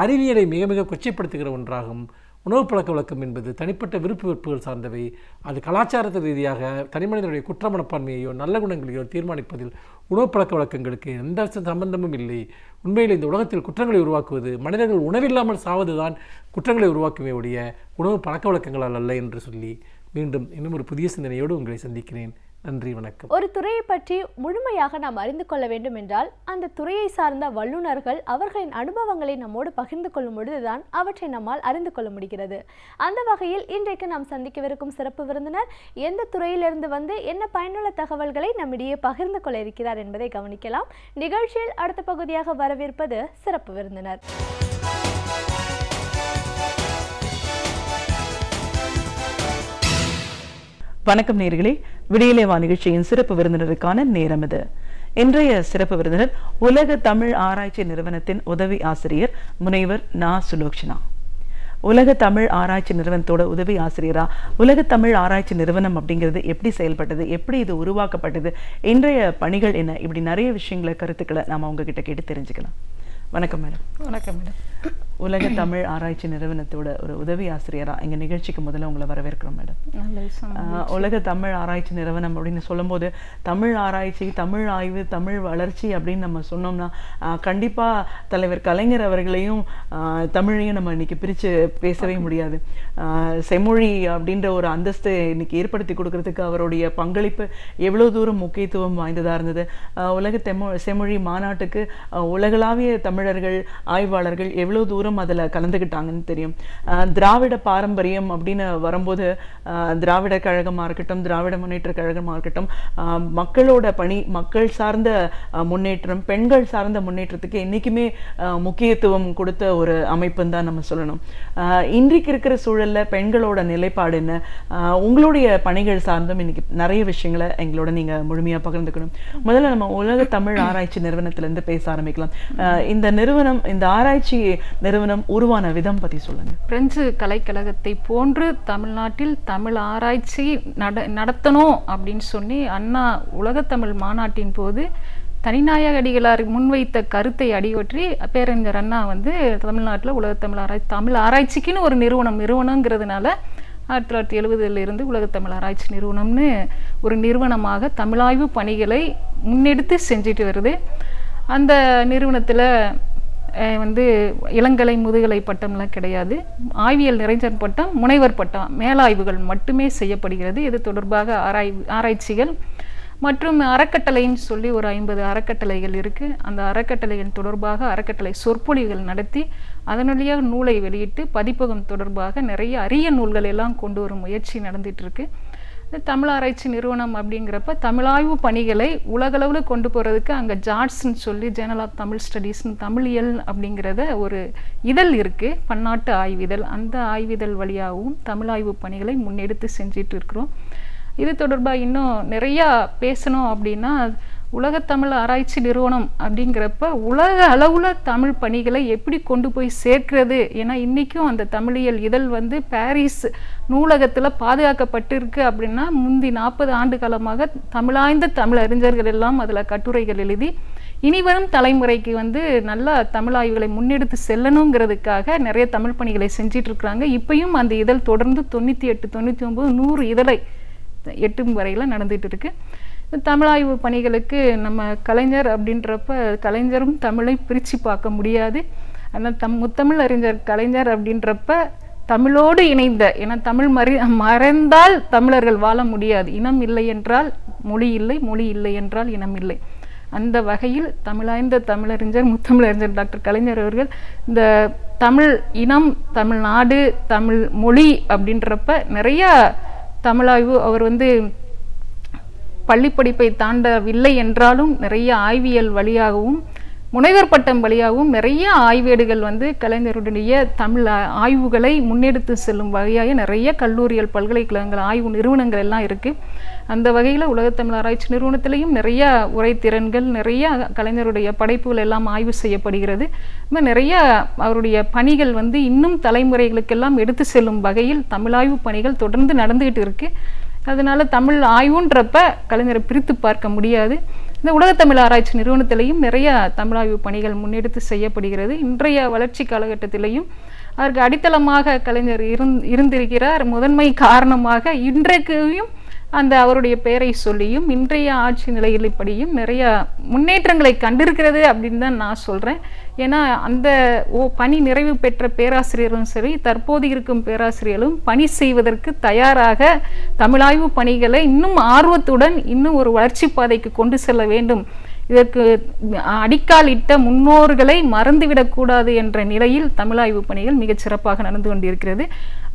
அறிவியலை மிக மிக கொச்சைப்படுத்துகிற ஒன்றாகும். உணவு பழக்க வழக்கம் என்பது தனிப்பட்ட விருப்பு வெறுப்புகள் சார்ந்தவை. அது கலாச்சாரத்து ரீதியாக தனிமனிதனுடைய குற்ற மனப்பான்மையோ நல்ல குணங்களையோ தீர்மானிப்பதில் உணவு பழக்க வழக்கங்களுக்கு எந்த சம்பந்தமும் இல்லை. உண்மையில் இந்த உலகத்தில் குற்றங்களை உருவாக்குவது, மனிதர்கள் உணவில்லாமல் சாவதுதான் குற்றங்களை உருவாக்குமே ஒழிய உணவு பழக்க வழக்கங்களால் அல்ல என்று சொல்லி மீண்டும் இன்னும் ஒரு புதிய சிந்தனையோடு உங்களை சந்திக்கிறேன். நன்றி, வணக்கம். ஒரு துறையை பற்றி முழுமையாக நாம் அறிந்து கொள்ள வேண்டும் என்றால் அந்த துறையை சார்ந்த வல்லுநர்கள் அவர்களின் அனுபவங்களை நம்மோடு பகிர்ந்து கொள்ளும் பொழுதுதான் அவற்றை நம்மால் அறிந்து கொள்ள முடிகிறது. அந்த வகையில் இன்றைக்கு நாம் சந்திக்கவிருக்கும் சிறப்பு விருந்தினர் எந்த துறையிலிருந்து வந்து என்ன பயனுள்ள தகவல்களை நம்மிடையே பகிர்ந்து கொள்ள இருக்கிறார் என்பதை கவனிக்கலாம். நிகழ்ச்சியில் அடுத்த பகுதியாக வரவேற்பது சிறப்பு விருந்தினர். வணக்கம் நேயர்களே, விடியலே வா நிகழ்ச்சியின் சிறப்பு விருந்தினருக்கான நேரம் இது. இன்றைய சிறப்பு விருந்தினர் உலக தமிழ் ஆராய்ச்சி நிறுவனத்தின் உதவி ஆசிரியர் முனைவர் நா. சுலோச்சனா. உலக தமிழ் ஆராய்ச்சி நிறுவனத்தோட உதவி ஆசிரியரா உலக தமிழ் ஆராய்ச்சி நிறுவனம் அப்படிங்கிறது எப்படி செயல்பட்டது, எப்படி இது உருவாக்கப்பட்டது, இன்றைய பணிகள் என்ன, இப்படி நிறைய விஷயங்களை கருத்துக்களை நாம உங்ககிட்ட கேட்டு தெரிஞ்சுக்கலாம். வணக்கம் மேடம். வணக்கம் மேடம். உலக தமிழ் ஆராய்ச்சி நிறுவனத்தோட ஒரு உதவி ஆசிரியரா எங்க நிகழ்ச்சிக்கு முதல்ல உங்களை வரவேற்கிறோம் மேடம். உலக தமிழ் ஆராய்ச்சி நிறுவனம் அப்படின்னு சொல்லும்போது தமிழ் ஆராய்ச்சி, தமிழ் ஆய்வு, தமிழ் வளர்ச்சி அப்படின்னு நம்ம சொன்னோம்னா கண்டிப்பா தலைவர் கலைஞர் அவர்களையும் தமிழையும் நம்ம இன்னைக்கு பிரிச்சு பேசவே முடியாது. செம்மொழி அப்படின்ற ஒரு அந்தஸ்து இன்னைக்கு ஏற்படுத்தி கொடுக்கறதுக்கு அவருடைய பங்களிப்பு எவ்வளவு தூரம் முக்கியத்துவம் வாய்ந்ததா இருந்தது. உலக செம்மொழி மாநாட்டுக்கு உலகளாவிய தமிழர்கள், ஆய்வாளர்கள் எவ்வளவு தூரம் அதுல கலந்துக்கிட்டாங்கன்னு தெரியும். திராவிட பாரம்பரியம் அப்படின்னு வரும்போது திராவிட கழகமா இருக்கட்டும், திராவிட முன்னேற்ற கழகமா இருக்கட்டும், மக்களோட பணி, மக்கள் சார்ந்த முன்னேற்றம், பெண்கள் சார்ந்த முன்னேற்றத்துக்கு என்னைக்குமே முக்கியத்துவம் கொடுத்த ஒரு அமைப்புன்னு தான் நம்ம சொல்லணும். இன்றைக்கு இருக்கிற சூழல்ல பெண்களோட நிலைப்பாடு என்ன, உங்களுடைய பணிகள் சார்ந்தும் இன்னைக்கு நிறைய விஷயங்களை எங்களோட நீங்க முழுமையா பகிர்ந்துக்கணும். முதல்ல நம்ம உலக தமிழ் ஆராய்ச்சி நிறுவனத்திலிருந்து பேச ஆரம்பிக்கலாம். இந்த நிறுவனம், இந்த ஆராய்ச்சி நிறுவனம் உருவான விதம் பத்தி சொல்லுங்க. பிரெஞ்சு கலைக்கழகத்தை போன்று தமிழ்நாட்டில் தமிழ் ஆராய்ச்சி நடத்தணும் அப்படின்னு சொல்லி அண்ணா உலகத்தமிழ் மாநாட்டின் போது தனிநாயக அடிகளார் முன்வைத்த கருத்தை அடிவற்றி பேரறிஞர் அண்ணா தமிழ்நாட்டில் உலகத்தமிழ் தமிழ் ஆராய்ச்சிக்குன்னு ஒரு நிறுவனங்கிறதுனால 1970 உலகத்தமிழ் ஆராய்ச்சி நிறுவனம்னு ஒரு நிறுவனமாக தமிழாய்வு பணிகளை முன்னெடுத்து செஞ்சுட்டு வருது. அந்த நிறுவனத்தில் இளங்கலை முதுகலை பட்டம்லாம் கிடையாது. ஆய்வியல் நிறைஞர் பட்டம், முனைவர் பட்டம், மேலாய்வுகள் மட்டுமே செய்யப்படுகிறது. இது தொடர்பாக ஆராய்ச்சிகள் மற்றும் அறக்கட்டளைன்னு சொல்லி ஒரு 50 அறக்கட்டளைகள் இருக்குது. அந்த அறக்கட்டளைகள் தொடர்பாக அறக்கட்டளை சொற்பொழிவுகள் நடத்தி அதன் வழியாக நூலை வெளியிட்டு பதிப்பகம் தொடர்பாக நிறைய அரிய நூல்கள் எல்லாம் கொண்டு வரும் முயற்சி நடந்துட்டு இருக்கு. தமிழ் ஆராய்ச்சி நிறுவனம் அப்படிங்கிறப்ப தமிழாய்வு பணிகளை உலகளவில் கொண்டு போகிறதுக்கு அங்கே ஜாட்ஸ்ன்னு சொல்லி ஜேர்னல் ஆஃப் தமிழ் ஸ்டடீஸ்னு தமிழியல் அப்படிங்கிறத ஒரு இதழ் இருக்குது, பன்னாட்டு ஆய்விதழ். அந்த ஆய்விதழ் வழியாகவும் தமிழாய்வு பணிகளை முன்னெடுத்து செஞ்சிட்டு இருக்கிறோம். இது தொடர்பாக இன்னும் நிறையா பேசணும் அப்படின்னா உலகத்தமிழ் ஆராய்ச்சி நிறுவனம் அப்படிங்கிறப்ப உலக அளவில் தமிழ் பணிகளை எப்படி கொண்டு போய் சேர்க்கிறது. ஏன்னா இன்றைக்கும் அந்த தமிழியல் இதழ் பாரிஸ் நூலகத்தில் பாதுகாக்கப்பட்டிருக்கு அப்படின்னா முந்தி 40 ஆண்டு காலமாக தமிழாய்ந்த தமிழ் அறிஞர்கள் எல்லாம் அதில் கட்டுரைகள் எழுதி இனிவரும் தலைமுறைக்கு நல்ல தமிழ் ஆய்வுகளை முன்னெடுத்து செல்லணுங்கிறதுக்காக நிறைய தமிழ் பணிகளை செஞ்சிட்டு இருக்கிறாங்க. இப்பயும் அந்த இதழ் தொடர்ந்து 98, 99, 100 இதழை எட்டும் வரையில் நடந்துட்டு இருக்கு. தமிழாய்வு பணிகளுக்கு நம்ம கலைஞர் அப்படின்றப்ப கலைஞரும் தமிழை பிரித்து பார்க்க முடியாது. ஆனால் முத்தமிழ் அறிஞர் கலைஞர் அப்படின்றப்ப தமிழோடு இணைந்த, ஏன்னா தமிழ் மறைந்தால் தமிழர்கள் வாழ முடியாது. இனம் இல்லை என்றால் மொழி இல்லை, மொழி இல்லை என்றால் இனம் இல்லை. அந்த வகையில் தமிழாய்ந்த தமிழறிஞர் முத்தமிழறிஞர் டாக்டர் கலைஞர் அவர்கள் இந்த தமிழ் இனம், தமிழ்நாடு, தமிழ் மொழி அப்படின்றப்ப நிறையா தமிழாய்வு அவர் பள்ளிப்படிப்பை தாண்டவில்லை என்றாலும் நிறைய ஆய்வியல் வழியாகவும் முனைவர் பட்டம் வழியாகவும் நிறைய ஆய்வேடுகள் கலைஞருடைய தமிழ் ஆய்வுகளை முன்னெடுத்து செல்லும் வகையாக நிறைய கல்லூரிகள், பல்கலைக்கழகங்கள், ஆய்வு நிறுவனங்கள் எல்லாம் இருக்குது. அந்த வகையில் உலகத்தமிழ் ஆராய்ச்சி நிறுவனத்திலையும் நிறைய உரைத்திறன்கள், நிறைய கலைஞருடைய படைப்புகள் எல்லாம் ஆய்வு செய்யப்படுகிறது. நிறைய அவருடைய பணிகள் இன்னும் தலைமுறைகளுக்கெல்லாம் எடுத்து செல்லும் வகையில் தமிழாய்வு பணிகள் தொடர்ந்து நடந்துகிட்டு இருக்குது. அதனால தமிழ் ஆய்வுன்றப்ப கலைஞரை பிரித்து பார்க்க முடியாது. இந்த உலகத்தமிழ் ஆராய்ச்சி நிறுவனத்திலையும் நிறைய தமிழாய்வு பணிகள் முன்னெடுத்து செய்யப்படுகிறது. இன்றைய வளர்ச்சி காலகட்டத்திலையும் அதற்கு அடித்தளமாக கலைஞர் இருந்திருக்கிறார். முதன்மை காரணமாக இன்றைக்கும் அந்த அவருடைய பெயரை சொல்லியும் இன்றைய ஆட்சி நிலையில்படியும் நிறைய முன்னேற்றங்களை கண்டிருக்கிறது அப்படின்னு தான் நான் சொல்கிறேன். ஏன்னா அந்த பணி நிறைவு பெற்ற பேராசிரியர்களும் சரி, தற்போது இருக்கும் பேராசிரியர்களும் பணி செய்வதற்கு தயாராக தமிழாய்வு பணிகளை இன்னும் ஆர்வத்துடன் இன்னும் ஒரு வளர்ச்சி பாதைக்கு கொண்டு செல்ல வேண்டும், இதற்கு அடிக்கால் இட்ட முன்னோர்களை மறந்துவிடக்கூடாது என்ற நிலையில் தமிழாய்வு பணிகள் மிகச் சிறப்பாக நடந்து கொண்டிருக்கிறது.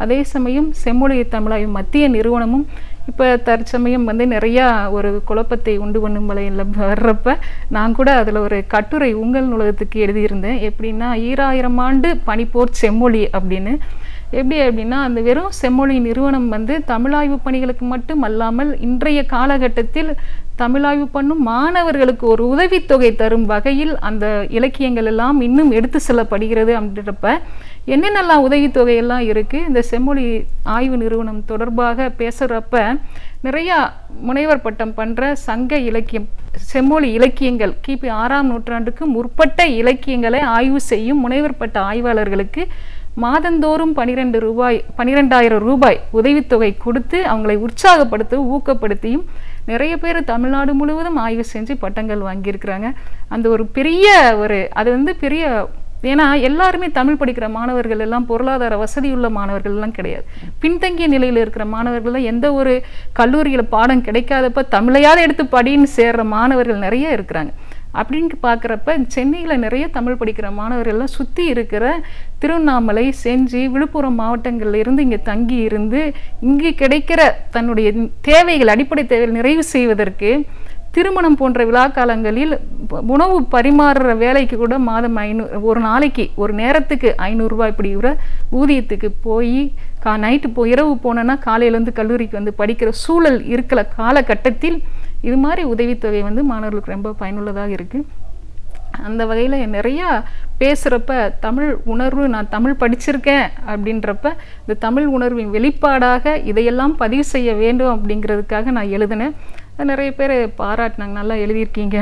அதே சமயம் செம்மொழி தமிழாய்வு மத்திய நிறுவனமும் இப்போ தற்சமயம் வந்து நிறையா ஒரு குழப்பத்தை உண்டு பண்ணும் வலையில் வர்றப்ப நான் கூட அதில் ஒரு கட்டுரை உங்கள் நூலகத்துக்கு எழுதியிருந்தேன். எப்படின்னா 2000 ஆண்டு பனிப்போர் செம்மொழி அப்படின்னு. அப்படின்னா அந்த வெறும் செம்மொழி நிறுவனம் வந்து தமிழாய்வு பணிகளுக்கு மட்டும் அல்லாமல் இன்றைய காலகட்டத்தில் தமிழாய்வு பண்ணும் மாணவர்களுக்கு ஒரு உதவித்தொகை தரும் வகையில் அந்த இலக்கியங்கள் எல்லாம் இன்னும் எடுத்து செல்லப்படுகிறது அப்படின்றப்ப என்னென்னலாம் உதவித்தொகையெல்லாம் இருக்குது. இந்த செம்மொழி ஆய்வு நிறுவனம் தொடர்பாக பேசுகிறப்ப நிறையா முனைவர் பட்டம் பண்ணுற சங்க இலக்கியம் செம்மொழி இலக்கியங்கள் கிபி 6ஆம் நூற்றாண்டுக்கு முற்பட்ட இலக்கியங்களை ஆய்வு செய்யும் முனைவர் பட்ட ஆய்வாளர்களுக்கு மாதந்தோறும் 12,000 ரூபாய் உதவித்தொகை கொடுத்து அவங்களை உற்சாகப்படுத்த ஊக்கப்படுத்தியும் நிறைய பேர் தமிழ்நாடு முழுவதும் ஆய்வு செஞ்சு பட்டங்கள் வாங்கியிருக்கிறாங்க. அந்த ஒரு பெரிய அது வந்து பெரிய, ஏன்னா எல்லாருமே தமிழ் படிக்கிற மாணவர்கள் எல்லாம் பொருளாதார வசதியுள்ள மாணவர்கள் எல்லாம் கிடையாது. பின்தங்கிய நிலையில் இருக்கிற மாணவர்கள் எந்த ஒரு கல்லூரியில் பாடம் கிடைக்காதப்ப தமிழையாவது எடுத்து படின்னு சேர்ற மாணவர்கள் நிறைய இருக்கிறாங்க. அப்படின்னு பார்க்குறப்ப சென்னையில் நிறைய தமிழ் படிக்கிற மாணவர்கள்லாம் சுற்றி இருக்கிற திருவண்ணாமலை, செஞ்சி, விழுப்புரம் மாவட்டங்கள்ல இருந்து இங்கே தங்கி இருந்து இங்கு கிடைக்கிற தன்னுடைய தேவைகள், அடிப்படை தேவைகள் நிறைவு செய்வதற்கு திருமணம் போன்ற விழா காலங்களில் உணவு பரிமாறுற வேலைக்கு கூட மாதம் 500, ஒரு நாளைக்கு ஒரு நேரத்துக்கு 500 ரூபாய் இப்படி ஊதியத்துக்கு போய் நைட்டு இரவு போனோன்னா காலையிலேருந்து கல்லூரிக்கு வந்து படிக்கிற சூழல் இருக்கிற காலகட்டத்தில் இது மாதிரி உதவித்தொகை வந்து மாணவர்களுக்கு ரொம்ப பயனுள்ளதாக இருக்குது. அந்த வகையில் நிறையா பேசுகிறப்ப தமிழ் உணர்வு, நான் தமிழ் படிச்சிருக்கேன் அப்படின்றப்ப இந்த தமிழ் உணர்வின் வெளிப்பாடாக இதையெல்லாம் பதிவு செய்ய வேண்டும் அப்படிங்கிறதுக்காக நான் எழுதினேன். நிறைய பேர் பாராட்டினாங்க, நல்லா எழுதியிருக்கீங்க,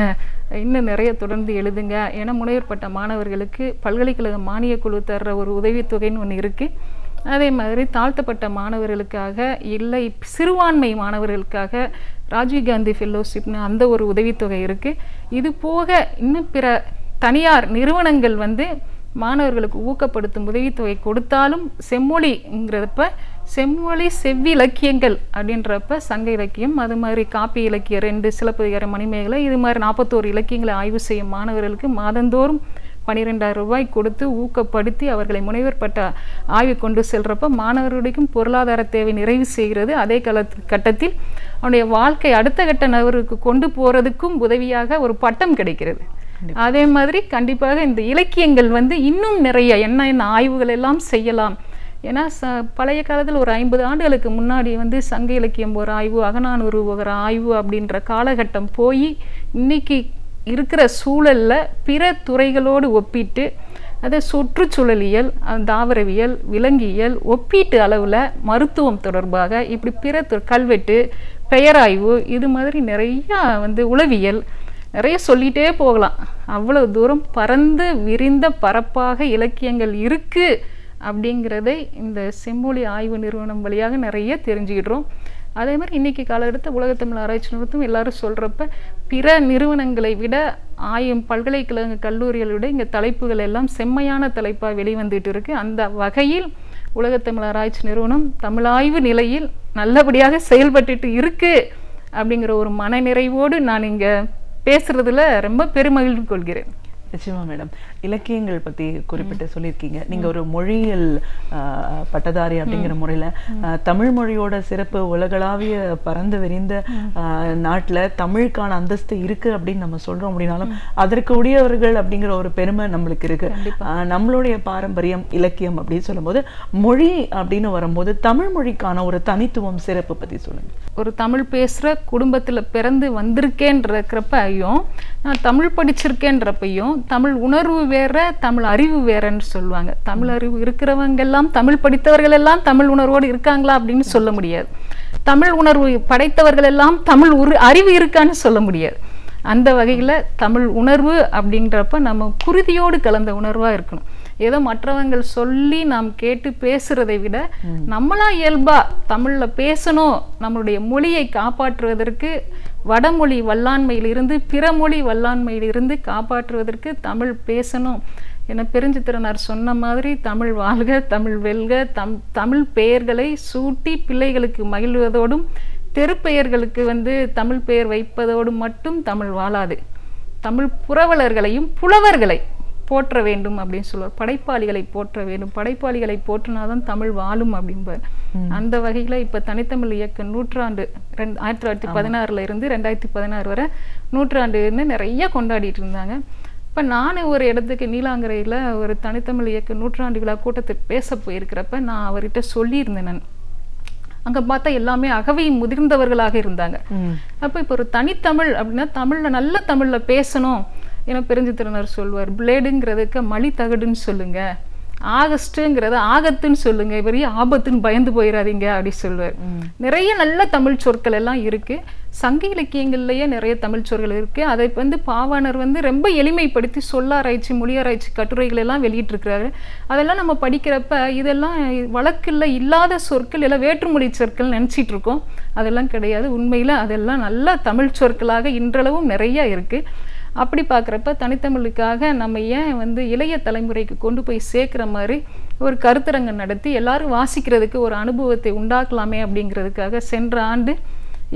இன்னும் நிறைய தொடர்ந்து எழுதுங்க. ஏன்னா முனைவர் பட்ட மாணவர்களுக்கு பல்கலைக்கழக மானிய குழு தர்ற ஒரு உதவித்தொகைன்னு ஒன்று இருக்குது. அதே மாதிரி தாழ்த்தப்பட்ட மாணவர்களுக்காக இல்லை சிறுபான்மை மாணவர்களுக்காக ராஜீவ்காந்தி ஃபெல்லோஷிப்னு அந்த ஒரு உதவித்தொகை இருக்குது. இது போக இன்னும் பிற தனியார் நிறுவனங்கள் வந்து மாணவர்களுக்கு ஊக்கப்படுத்தும் உதவித்தொகை கொடுத்தாலும் செம்மொழிங்கிறப்ப செம்மொழி செவ்வி இலக்கியங்கள் அப்படின்றப்ப சங்க இலக்கியம், அது மாதிரி காப்பி இலக்கியம் 2, சிலப்பதிகாரம், மணிமேகலை, இது மாதிரி 41 இலக்கியங்களை ஆய்வு செய்யும் மாணவர்களுக்கு மாதந்தோறும் 12,000 ரூபாய் கொடுத்து ஊக்கப்படுத்தி அவர்களை முனைவர் பட்ட ஆய்வு கொண்டு செல்றப்ப மாணவர்களுக்கும் பொருளாதார தேவை நிறைவு செய்கிறது. அதே கட்டத்தில் அவனுடைய வாழ்க்கை அடுத்த கட்ட நகருக்கு கொண்டு போறதுக்கும் உதவியாக ஒரு பட்டம் கிடைக்கிறது. அதே மாதிரி கண்டிப்பாக இந்த இலக்கியங்கள் வந்து இன்னும் நிறைய என்ன ஆய்வுகள் எல்லாம் செய்யலாம். ஏன்னா பழைய காலத்தில் ஒரு 50 ஆண்டுகளுக்கு முன்னாடி வந்து சங்க இலக்கியம் ஒரு ஆய்வு, அகநானூறு ஒரு ஆய்வு அப்படின்ற காலகட்டம் போய் இன்னைக்கு இருக்கிற சூழலில் பிற துறைகளோடு ஒப்பிட்டு அதை சுற்றுச்சூழலியல், தாவரவியல், விலங்கியல், ஒப்பீட்டு அளவில் மருத்துவம் தொடர்பாக இப்படி பிற கல்வெட்டு, பெயராய்வு, இது மாதிரி நிறையா வந்து உளவியல் நிறைய சொல்லிகிட்டே போகலாம். அவ்வளவு தூரம் பறந்து விரிந்த பரப்பாக இலக்கியங்கள் இருக்குது அப்படிங்கிறதை இந்த செம்மொழி ஆய்வு நிறுவனம் வழியாக நிறைய தெரிஞ்சுக்கிடுறோம். அதே மாதிரி இன்றைக்கி காலகட்டத்தில் உலகத்தமிழ் ஆராய்ச்சி நிறுவனம் எல்லாரும் சொல்கிறப்ப பிற நிறுவனங்களை விட பல்கலைக்கழக கல்லூரிகளை விட இங்கே தலைப்புகள் எல்லாம் செம்மையான தலைப்பாக வெளிவந்துட்டு இருக்குது. அந்த வகையில் உலகத்தமிழ் ஆராய்ச்சி நிறுவனம் தமிழாய்வு நிலையில் நல்லபடியாக செயல்பட்டுட்டு இருக்குது அப்படிங்கிற ஒரு மனநிறைவோடு நான் இங்கே பேசுகிறதுல ரொம்ப பெருமகிழ்ச்சி கொள்கிறேன். நிச்சயமா மேடம், இலக்கியங்கள் பற்றி குறிப்பிட்டு சொல்லியிருக்கீங்க. நீங்கள் ஒரு மொழியியல் பட்டதாரி அப்படிங்கிற முறையில் தமிழ் மொழியோட சிறப்பு உலகளாவிய பறந்து விரிந்த நாட்டில் தமிழுக்கான அந்தஸ்து இருக்குது அப்படின்னு நம்ம சொல்கிறோம். அப்படின்னாலும் அதற்கு உடையவர்கள் அப்படிங்கிற ஒரு பெருமை நம்மளுக்கு இருக்குது. நம்மளுடைய பாரம்பரியம் இலக்கியம் அப்படின்னு சொல்லும்போது மொழி அப்படின்னு வரும்போது தமிழ் மொழிக்கான ஒரு தனித்துவம், சிறப்பு பற்றி சொல்லுங்கள். ஒரு தமிழ் பேசுகிற குடும்பத்தில் பிறந்து வந்திருக்கேன்றப்பையும் நான் தமிழ் படிச்சிருக்கேன்றப்பையும் தமிழ் உணர்வு வேற, தமிழ் அறிவு வேறன்னு சொல்லுவாங்க. தமிழ் அறிவு இருக்கிறவங்க எல்லாம், தமிழ் படித்தவர்கள் எல்லாம் தமிழ் உணர்வோடு இருக்காங்களா அப்படின்னு சொல்ல முடியாது. தமிழ் உணர்வு படைத்தவர்கள் எல்லாம் தமிழ் அறிவு இருக்கான்னு சொல்ல முடியாது. அந்த வகையில் தமிழ் உணர்வு அப்படின்றப்ப நம்ம குருதியோடு கலந்த உணர்வாக இருக்கணும். ஏதோ மற்றவங்கள் சொல்லி நாம் கேட்டு பேசுறதை விட நம்மளா இயல்பா தமிழில் பேசணும். நம்மளுடைய மொழியை காப்பாற்றுவதற்கு வடமொழி வல்லாண்மையிலிருந்து பிற மொழி வல்லாண்மையிலிருந்து காப்பாற்றுவதற்கு தமிழ் பேசணும் என பெருஞ்சித்திரனார் சொன்ன மாதிரி தமிழ் வாழ்க, தமிழ் வெல்க, தமிழ் பெயர்களை சூட்டி பிள்ளைகளுக்கு மகிழ்வதோடும் தெருப்பெயர்களுக்கு தமிழ் பெயர் வைப்பதோடு மட்டும் தமிழ் வாழாது. தமிழ் புரவலர்களையும் புலவர்களை போற்ற வேண்டும் அப்படின்னு சொல்லுவார். படைப்பாளிகளை போற்ற வேண்டும், படைப்பாளிகளை போற்றினாதான் தமிழ் வாழும் அப்படிம்பார். அந்த வகையில் இப்போ தனித்தமிழ் இயக்க நூற்றாண்டு 1916 இருந்து 2016 வரை நூற்றாண்டுன்னு நிறைய கொண்டாடிட்டு இருந்தாங்க. இப்போ நான் ஒரு இடத்துக்கு நீலாங்கரையில் ஒரு தனித்தமிழ் இயக்க நூற்றாண்டு விழா கூட்டத்துக்கு பேச போயிருக்கிறப்ப நான் அவர்கிட்ட சொல்லியிருந்தேன். நான் அங்கே பார்த்தா எல்லாமே அகவை முதிர்ந்தவர்களாக இருந்தாங்க. அப்போ இப்போ ஒரு தனித்தமிழ் அப்படின்னா தமிழில் நல்ல தமிழில் பேசணும். ஏன்னா பெருஞ்சித்திரனார் சொல்வார், பிளேடுங்கிறதுக்கு மலி தகடுன்னு சொல்லுங்க, ஆகஸ்ட்டுங்கிறத ஆகத்துன்னு சொல்லுங்க, பெரிய ஆபத்துன்னு பயந்து போயிடாதீங்க அப்படி சொல்வார். நிறைய நல்ல தமிழ் சொற்கள் எல்லாம் இருக்கு. சங்க இலக்கியங்கள்லயே நிறைய தமிழ் சொற்கள் இருக்கு. அதை பாவாணர் ரொம்ப எளிமைப்படுத்தி சொல்லாராய்ச்சி மொழியாராய்ச்சி கட்டுரைகள் எல்லாம் வெளியிட்டிருக்கிறாரு. அதெல்லாம் நம்ம படிக்கிறப்ப இதெல்லாம் வழக்கில் இல்லாத சொற்கள் எல்லாம் வேற்றுமொழி சொற்கள் நினச்சிட்டு இருக்கோம். அதெல்லாம் கிடையாது. உண்மையில் அதெல்லாம் நல்ல தமிழ் சொற்களாக இன்றளவும் நிறைய இருக்கு. அப்படி பார்க்குறப்ப தனித்தமிழுக்காக நம்ம ஏன் இளைய தலைமுறைக்கு கொண்டு போய் சேர்க்குற மாதிரி ஒரு கருத்தரங்கம் நடத்தி எல்லாரும் வாசிக்கிறதுக்கு ஒரு அனுபவத்தை உண்டாக்கலாமே அப்படிங்கிறதுக்காக சென்ற ஆண்டு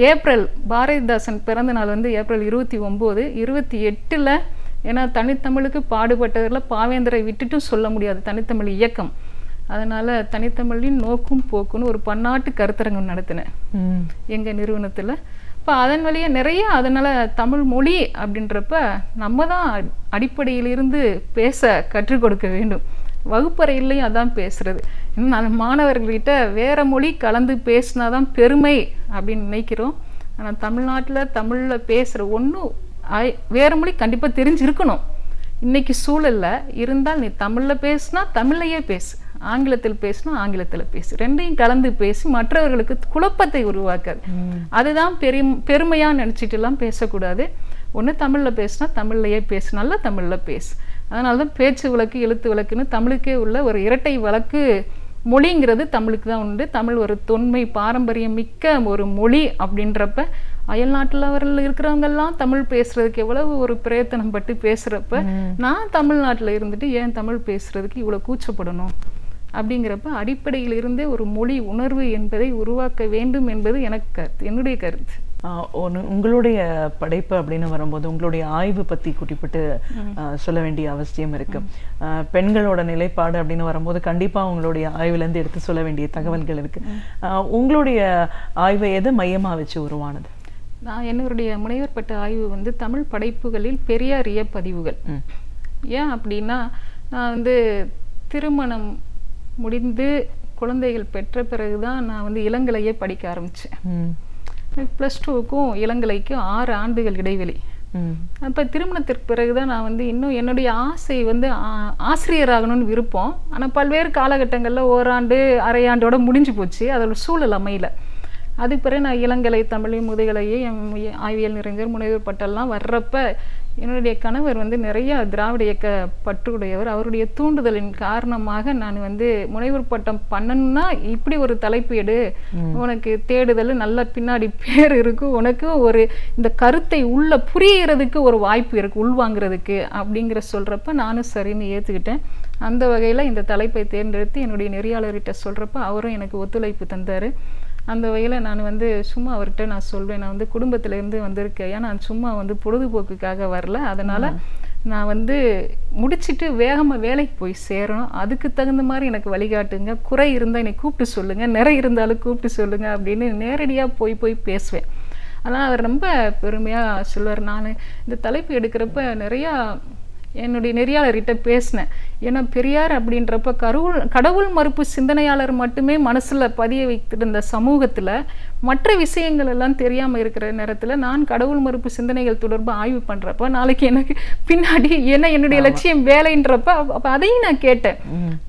ஏப்ரல் பாரதிதாசன் பிறந்த நாள் ஏப்ரல் 29, 28 ஏன்னா தனித்தமிழுக்கு பாடுபட்டதில் பாவேந்தரை விட்டுட்டும் சொல்ல முடியாது தனித்தமிழ் இயக்கம். அதனால் தனித்தமிழின் நோக்கும் போக்குன்னு ஒரு பன்னாட்டு கருத்தரங்கம் நடத்தினேன் எங்கள் நிறுவனத்தில். இப்போ அதன் வழியே நிறைய அதனால் தமிழ் மொழி அப்படின்றப்ப நம்ம தான் அடிப்படையிலிருந்து பேச கற்றுக் கொடுக்க வேண்டும். வகுப்பறையிலையும் அதான் பேசுறது. இன்னும் மாணவர்கள்கிட்ட வேறு மொழி கலந்து பேசினா தான் பெருமை அப்படின்னு நினைக்கிறோம். ஆனால் தமிழ்நாட்டில் தமிழில் பேசுகிற ஒன்றும் வேறு மொழி கண்டிப்பாக தெரிஞ்சிருக்கணும். இன்றைக்கி சூழலில் இருந்தால் நீ தமிழில் பேசுனா தமிழ்லையே பேசு, ஆங்கிலத்தில் பேசினா ஆங்கிலத்தில் பேசு, ரெண்டையும் கலந்து பேசி மற்றவர்களுக்கு குழப்பத்தை உருவாக்காது. அதுதான் பெருமையாக நினச்சிட்டுலாம் பேசக்கூடாது. ஒன்று தமிழில் பேசுனா தமிழ்லையே பேசு, நல்ல தமிழில் பேசு. அதனால தான் பேச்சு வழக்கு எழுத்து வழக்குன்னு தமிழுக்கே உள்ள ஒரு இரட்டை வழக்கு. மொழிங்கிறது தமிழுக்கு தான் உண்டு. தமிழ் ஒரு தொன்மை பாரம்பரியம் மிக்க ஒரு மொழி அப்படின்றப்ப அயல்நாட்டில் அவர்கள் இருக்கிறவங்கெல்லாம் தமிழ் பேசுறதுக்கு எவ்வளவு ஒரு பிரயத்தனம் பட்டு பேசுகிறப்ப நான் தமிழ்நாட்டில் இருந்துட்டு ஏன் தமிழ் பேசுறதுக்கு இவ்வளோ கூச்சப்படணும் அப்படிங்கிறப்ப அடிப்படையில் இருந்தே ஒரு மொழி உணர்வு என்பதை உருவாக்க வேண்டும் என்பது என்னுடைய கருத்து. உங்களுடைய படைப்பு அப்படின்னு வரும்போது உங்களுடைய ஆய்வு பற்றி குறிப்பிட்டு சொல்ல வேண்டிய அவசியம் இருக்கு. பெண்களோட நிலைப்பாடு அப்படின்னு வரும்போது கண்டிப்பாக உங்களுடைய ஆய்வுலேருந்து எடுத்து சொல்ல வேண்டிய தகவல்கள் இருக்கு. உங்களுடைய ஆய்வை எதை மையமாக வச்சு உருவானது? நான் என்னுடைய முனைவர் பட்ட ஆய்வு தமிழ் படைப்புகளில் பெரியாரிய பதிவுகள். ஏன் அப்படின்னா நான் திருமணம் முடிந்து குழந்தைகள் பெற்ற பிறகு தான் நான் இளங்கலையே படிக்க ஆரம்பித்தேன். +2க்கும் இளங்கலைக்கும் 6 ஆண்டுகள் இடைவெளி. அப்போ திருமணத்திற்கு பிறகு தான் நான் இன்னும் என்னுடைய ஆசை ஆசிரியராகணும்னு விருப்பம். ஆனால் பல்வேறு காலகட்டங்களில் ஓராண்டு அரையாண்டோட முடிஞ்சு போச்சு. அதோட சூழல் அமையல. அதுக்கு பிறகு நான் இளங்கலை தமிழ் முதுகலையே ஆய்வியல் நிறைஞர் முனைவர் பட்டெல்லாம் வர்றப்ப என்னுடைய கணவர் நிறைய திராவிட இயக்க பற்றுடையவர். அவருடைய தூண்டுதலின் காரணமாக நான் முனைவர் பட்டம் பண்ணணும்னா இப்படி ஒரு தலைப்பு எடு, உனக்கு தேடுதல் நல்ல பின்னாடி பேர் இருக்கும், உனக்கு ஒரு இந்த கருத்தை உள்ள புரியறதுக்கு ஒரு வாய்ப்பு இருக்கு உள்வாங்கிறதுக்கு அப்படிங்கிற சொல்றப்ப நானும் சரின்னு ஏற்றுக்கிட்டேன். அந்த வகையில் இந்த தலைப்பை தேர்ந்தெடுத்து என்னுடைய நெறியாளர்கிட்ட சொல்றப்ப அவரும் எனக்கு ஒத்துழைப்பு தந்தார். அந்த வகையில் நான் சும்மா அவர்கிட்ட நான் சொல்வேன், நான் குடும்பத்திலேருந்து வந்திருக்கேன், ஏன் நான் சும்மா பொழுதுபோக்குக்காக வரல, அதனால் நான் முடிச்சுட்டு வேகமாக வேலைக்கு போய் சேரணும், அதுக்கு தகுந்த மாதிரி எனக்கு வழிகாட்டுங்க, குறை இருந்தால் என்னை கூப்பிட்டு சொல்லுங்கள், நிறைய இருந்தாலும் கூப்பிட்டு சொல்லுங்கள் அப்படின்னு நேரடியாக போய் பேசுவேன். ஆனால் அவர் ரொம்ப பெருமையாக சொல்வார். நான் இந்த தலைப்பு எடுக்கிறப்ப நிறையா என்னுடைய நெறியாளர்கிட்ட பேசினேன். ஏன்னா பெரியார் அப்படின்றப்ப கடவுள் மறுப்பு சிந்தனையாளர் மட்டுமே மனசில் பதிய வைத்திருந்த சமூகத்தில் மற்ற விஷயங்கள் எல்லாம் தெரியாமல் இருக்கிற நேரத்தில் நான் கடவுள் மறுப்பு சிந்தனைகள் தொடர்பாக ஆய்வு பண்ணுறப்ப நாளைக்கு எனக்கு பின்னாடி என்னுடைய லட்சியம் வேலைன்றப்ப அப்போ அதையும் நான் கேட்டேன்.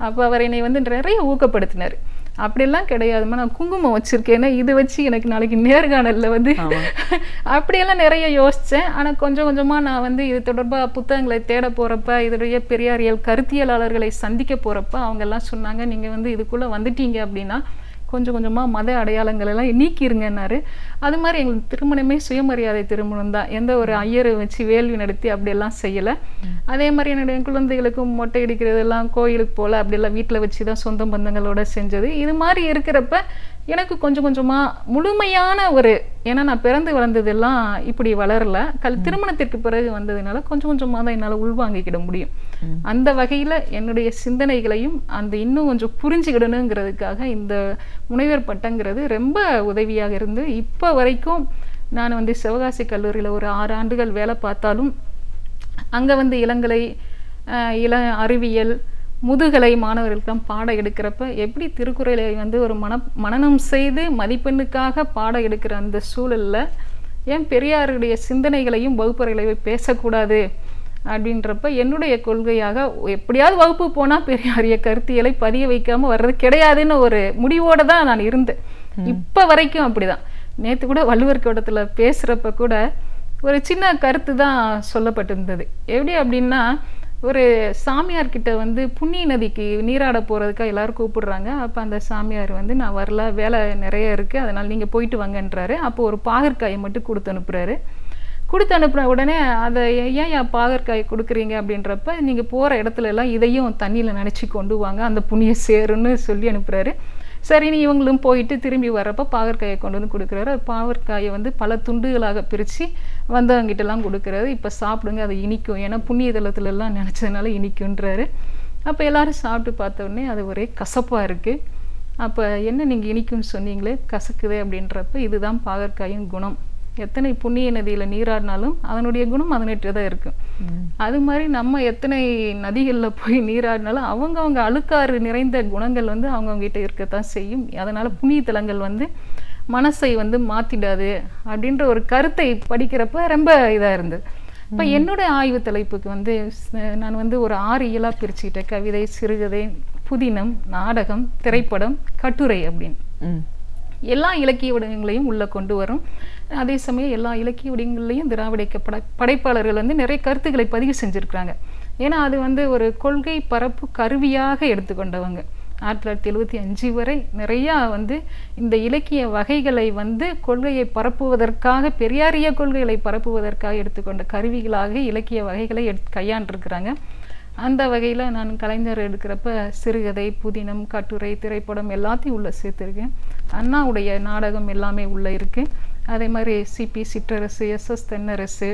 அப்போ அவர் என்னை நிறைய ஊக்கப்படுத்தினார். அப்படியெல்லாம் கிடையாதுமா, நான் குங்குமம் வச்சிருக்கேன்னா இது வச்சு எனக்கு நாளைக்கு நேர்காணலில் அப்படியெல்லாம் நிறைய யோசித்தேன். ஆனால் கொஞ்சம் கொஞ்சமாக நான் இது தொடர்பாக புத்தகங்களை தேட போகிறப்ப இதனுடைய பெரியாரியல் கருத்தியலாளர்களை சந்திக்க போகிறப்ப அவங்கெல்லாம் சொன்னாங்க, நீங்கள் இதுக்குள்ளே வந்துட்டீங்க அப்படின்னா கொஞ்சம் கொஞ்சமாக மத அடையாளங்கள் எல்லாம் நீக்கிருங்கன்னாரு. அது மாதிரி எங்களுக்கு திருமணமே சுயமரியாதை திருமணம் தான், எந்த ஒரு ஐயரை வச்சு வேள்வி நடத்தி அப்படியெல்லாம் செய்யலை. அதே மாதிரி என்னுடைய குழந்தைகளுக்கும் மொட்டை அடிக்கிறதெல்லாம் கோயிலுக்கு போல் அப்படியெல்லாம் வீட்டில் வச்சு தான் சொந்த பந்தங்களோட செஞ்சது. இது மாதிரி இருக்கிறப்ப எனக்கு கொஞ்சம் கொஞ்சமாக முழுமையான ஒரு, ஏன்னா நான் பிறந்து வளர்ந்ததெல்லாம் இப்படி வளரல, திருமணத்திற்கு பிறகு வந்ததுனால கொஞ்சம் கொஞ்சமாக தான் என்னால் உள்வாங்கிக்கிட முடியும். அந்த வகையில் என்னுடைய சிந்தனைகளையும் அந்த இன்னும் கொஞ்சம் புரிஞ்சுக்கிடணுங்கிறதுக்காக இந்த முனைவர் பட்டங்கிறது ரொம்ப உதவியாக இருந்து இப்போ வரைக்கும் நான் வந்து சிவகாசி கல்லூரியில் ஒரு 6 ஆண்டுகள் வேலை பார்த்தாலும் அங்கே வந்து இளங்கலை அறிவியல் முதுகலை மாணவர்களுக்கெல்லாம் பாடம் எடுக்கிறப்ப எப்படி திருக்குறளை வந்து ஒரு மனனம் செய்து மதிப்பெண்ணுக்காக பாடம் எடுக்கிற அந்த சூழலில் ஏன் பெரியாருடைய சிந்தனைகளையும் வகுப்பறைகளை பேசக்கூடாது அப்படின்றப்ப என்னுடைய கொள்கையாக எப்படியாவது வகுப்பு போனால் பெரியாரிய கருத்தியலை பதிய வைக்காமல் வர்றது கிடையாதுன்னு ஒரு முடிவோடு தான் நான் இருந்தேன். இப்போ வரைக்கும் அப்படிதான். நேற்று கூட வள்ளுவர் கூடத்தில் பேசுகிறப்ப கூட ஒரு சின்ன கருத்து தான் சொல்லப்பட்டிருந்தது. எப்படி அப்படின்னா, ஒரு சாமியார்கிட்ட வந்து புண்ணிய நதிக்கு நீராட போகிறதுக்காக எல்லோரும் கூப்பிடுறாங்க. அப்போ அந்த சாமியார் வந்து நான் வரல, வேலை நிறைய இருக்குது, அதனால் நீங்கள் போயிட்டு வாங்கன்றாரு. அப்போ ஒரு பாகற்காயை மட்டும் கொடுத்து அனுப்புகிறாரு. கொடுத்து அனுப்புன உடனே அதை ஏன் பாகற்காய் கொடுக்குறீங்க அப்படின்றப்ப, நீங்கள் போகிற இடத்துல எல்லாம் இதையும் தண்ணியில் நினச்சி கொண்டு வாங்க, அந்த புண்ணிய சேருன்னு சொல்லி அனுப்புகிறாரு. சரின்னு இவங்களும் போயிட்டு திரும்பி வர்றப்போ பாகற்காயை கொண்டு வந்து கொடுக்குறாரு. பாகற்காயை வந்து பல துண்டுகளாக பிரித்து வந்தவங்கிட்டலாம் கொடுக்குறாரு. இப்போ சாப்பிடுங்க, அது இனிக்கும், ஏன்னா புண்ணிய தலத்துலலாம் நினச்சதுனால இனிக்குன்றாரு. அப்போ எல்லோரும் சாப்பிட்டு பார்த்த உடனே அது ஒரே கசப்பாக இருக்குது. அப்போ என்ன நீங்கள் இனிக்குன்னு சொன்னீங்களே, கசக்குதே அப்படின்றப்ப, இதுதான் பாகற்காயின் குணம். எத்தனை புண்ணிய நதியில் நீராடினாலும் அதனுடைய குணம் அதனிட்டு தான் இருக்கும். அது மாதிரி நம்ம எத்தனை நதிகளில் போய் நீராடினாலும் அவங்கவுங்க அழுக்காறு நிறைந்த குணங்கள் வந்து அவங்கவுங்கிட்ட இருக்கத்தான் செய்யும். அதனால் புண்ணிய தலங்கள் வந்து மனசை வந்து மாற்றிடாது அப்படின்ற ஒரு கருத்தை படிக்கிறப்ப ரொம்ப இதாக இருந்தது. இப்போ என்னோட ஆய்வு தலைப்புக்கு வந்து நான் வந்து ஒரு 6 இயலாக பிரிச்சுக்கிட்டேன். கவிதை, சிறுகதை, புதினம், நாடகம், திரைப்படம், கட்டுரை அப்படின்னு. எல்லா இலக்கிய வடிவங்களையும் உள்ளே கொண்டு வரும். அதே சமயம் எல்லா இலக்கிய வடிவங்களையும் திராவிட இயக்க படைப்பாளர்கள் வந்து நிறைய கருத்துக்களை பதிவு செஞ்சுருக்கிறாங்க. ஏன்னா அது வந்து ஒரு கொள்கை பரப்பு கருவியாக எடுத்துக்கொண்டவங்க. 1975 வரை நிறையா வந்து இந்த இலக்கிய வகைகளை வந்து கொள்கையை பரப்புவதற்காக, பெரியாரிய கொள்கைகளை பரப்புவதற்காக எடுத்துக்கொண்ட கருவிகளாக இலக்கிய வகைகளை கையாண்டிருக்கிறாங்க. அந்த வகையில் நான் கலைஞர் எடுக்கிறப்ப சிறுகதை, புதினம், கட்டுரை, திரைப்படம் எல்லாத்தையும் உள்ளே சேர்த்துருக்கேன். அண்ணாவுடைய நாடகம் எல்லாமே உள்ளே இருக்குது. அதே மாதிரி சிபி சிற்றரசு, எஸ்எஸ் தென்னரசு,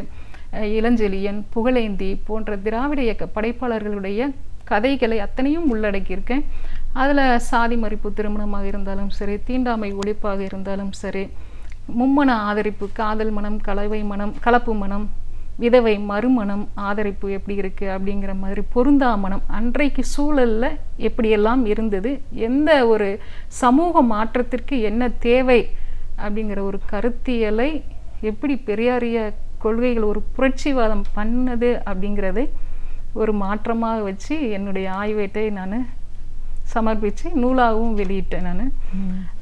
இளஞ்செழியன், புகழேந்தி போன்ற திராவிட இயக்க படைப்பாளர்களுடைய கதைகளை அத்தனையும் உள்ளடக்கியிருக்கேன். அதில் சாதி மறுப்பு திருமணமாக இருந்தாலும் சரி, தீண்டாமை ஒழிப்பாக இருந்தாலும் சரி, மும்மன ஆதரிப்பு, காதல் மனம், கலவை மனம், கலப்பு மனம், விதவை மறுமணம் ஆதரிப்பு எப்படி இருக்குது அப்படிங்கிற மாதிரி, பொருந்தா மனம் அன்றைக்கு சூழலில் எப்படியெல்லாம் இருந்தது, எந்த ஒரு சமூக மாற்றத்திற்கு என்ன தேவை அப்படிங்கிற ஒரு கருத்தியலை எப்படி பெரியாரிய கொள்கைகள் ஒரு புரட்சிவாதம் பண்ணது அப்படிங்கிறதை ஒரு மாற்றமாக வச்சு என்னுடைய ஆய்வேட்டை நான் சமர்ப்பித்து நூலாகவும் வெளியிட்டேன் நான்.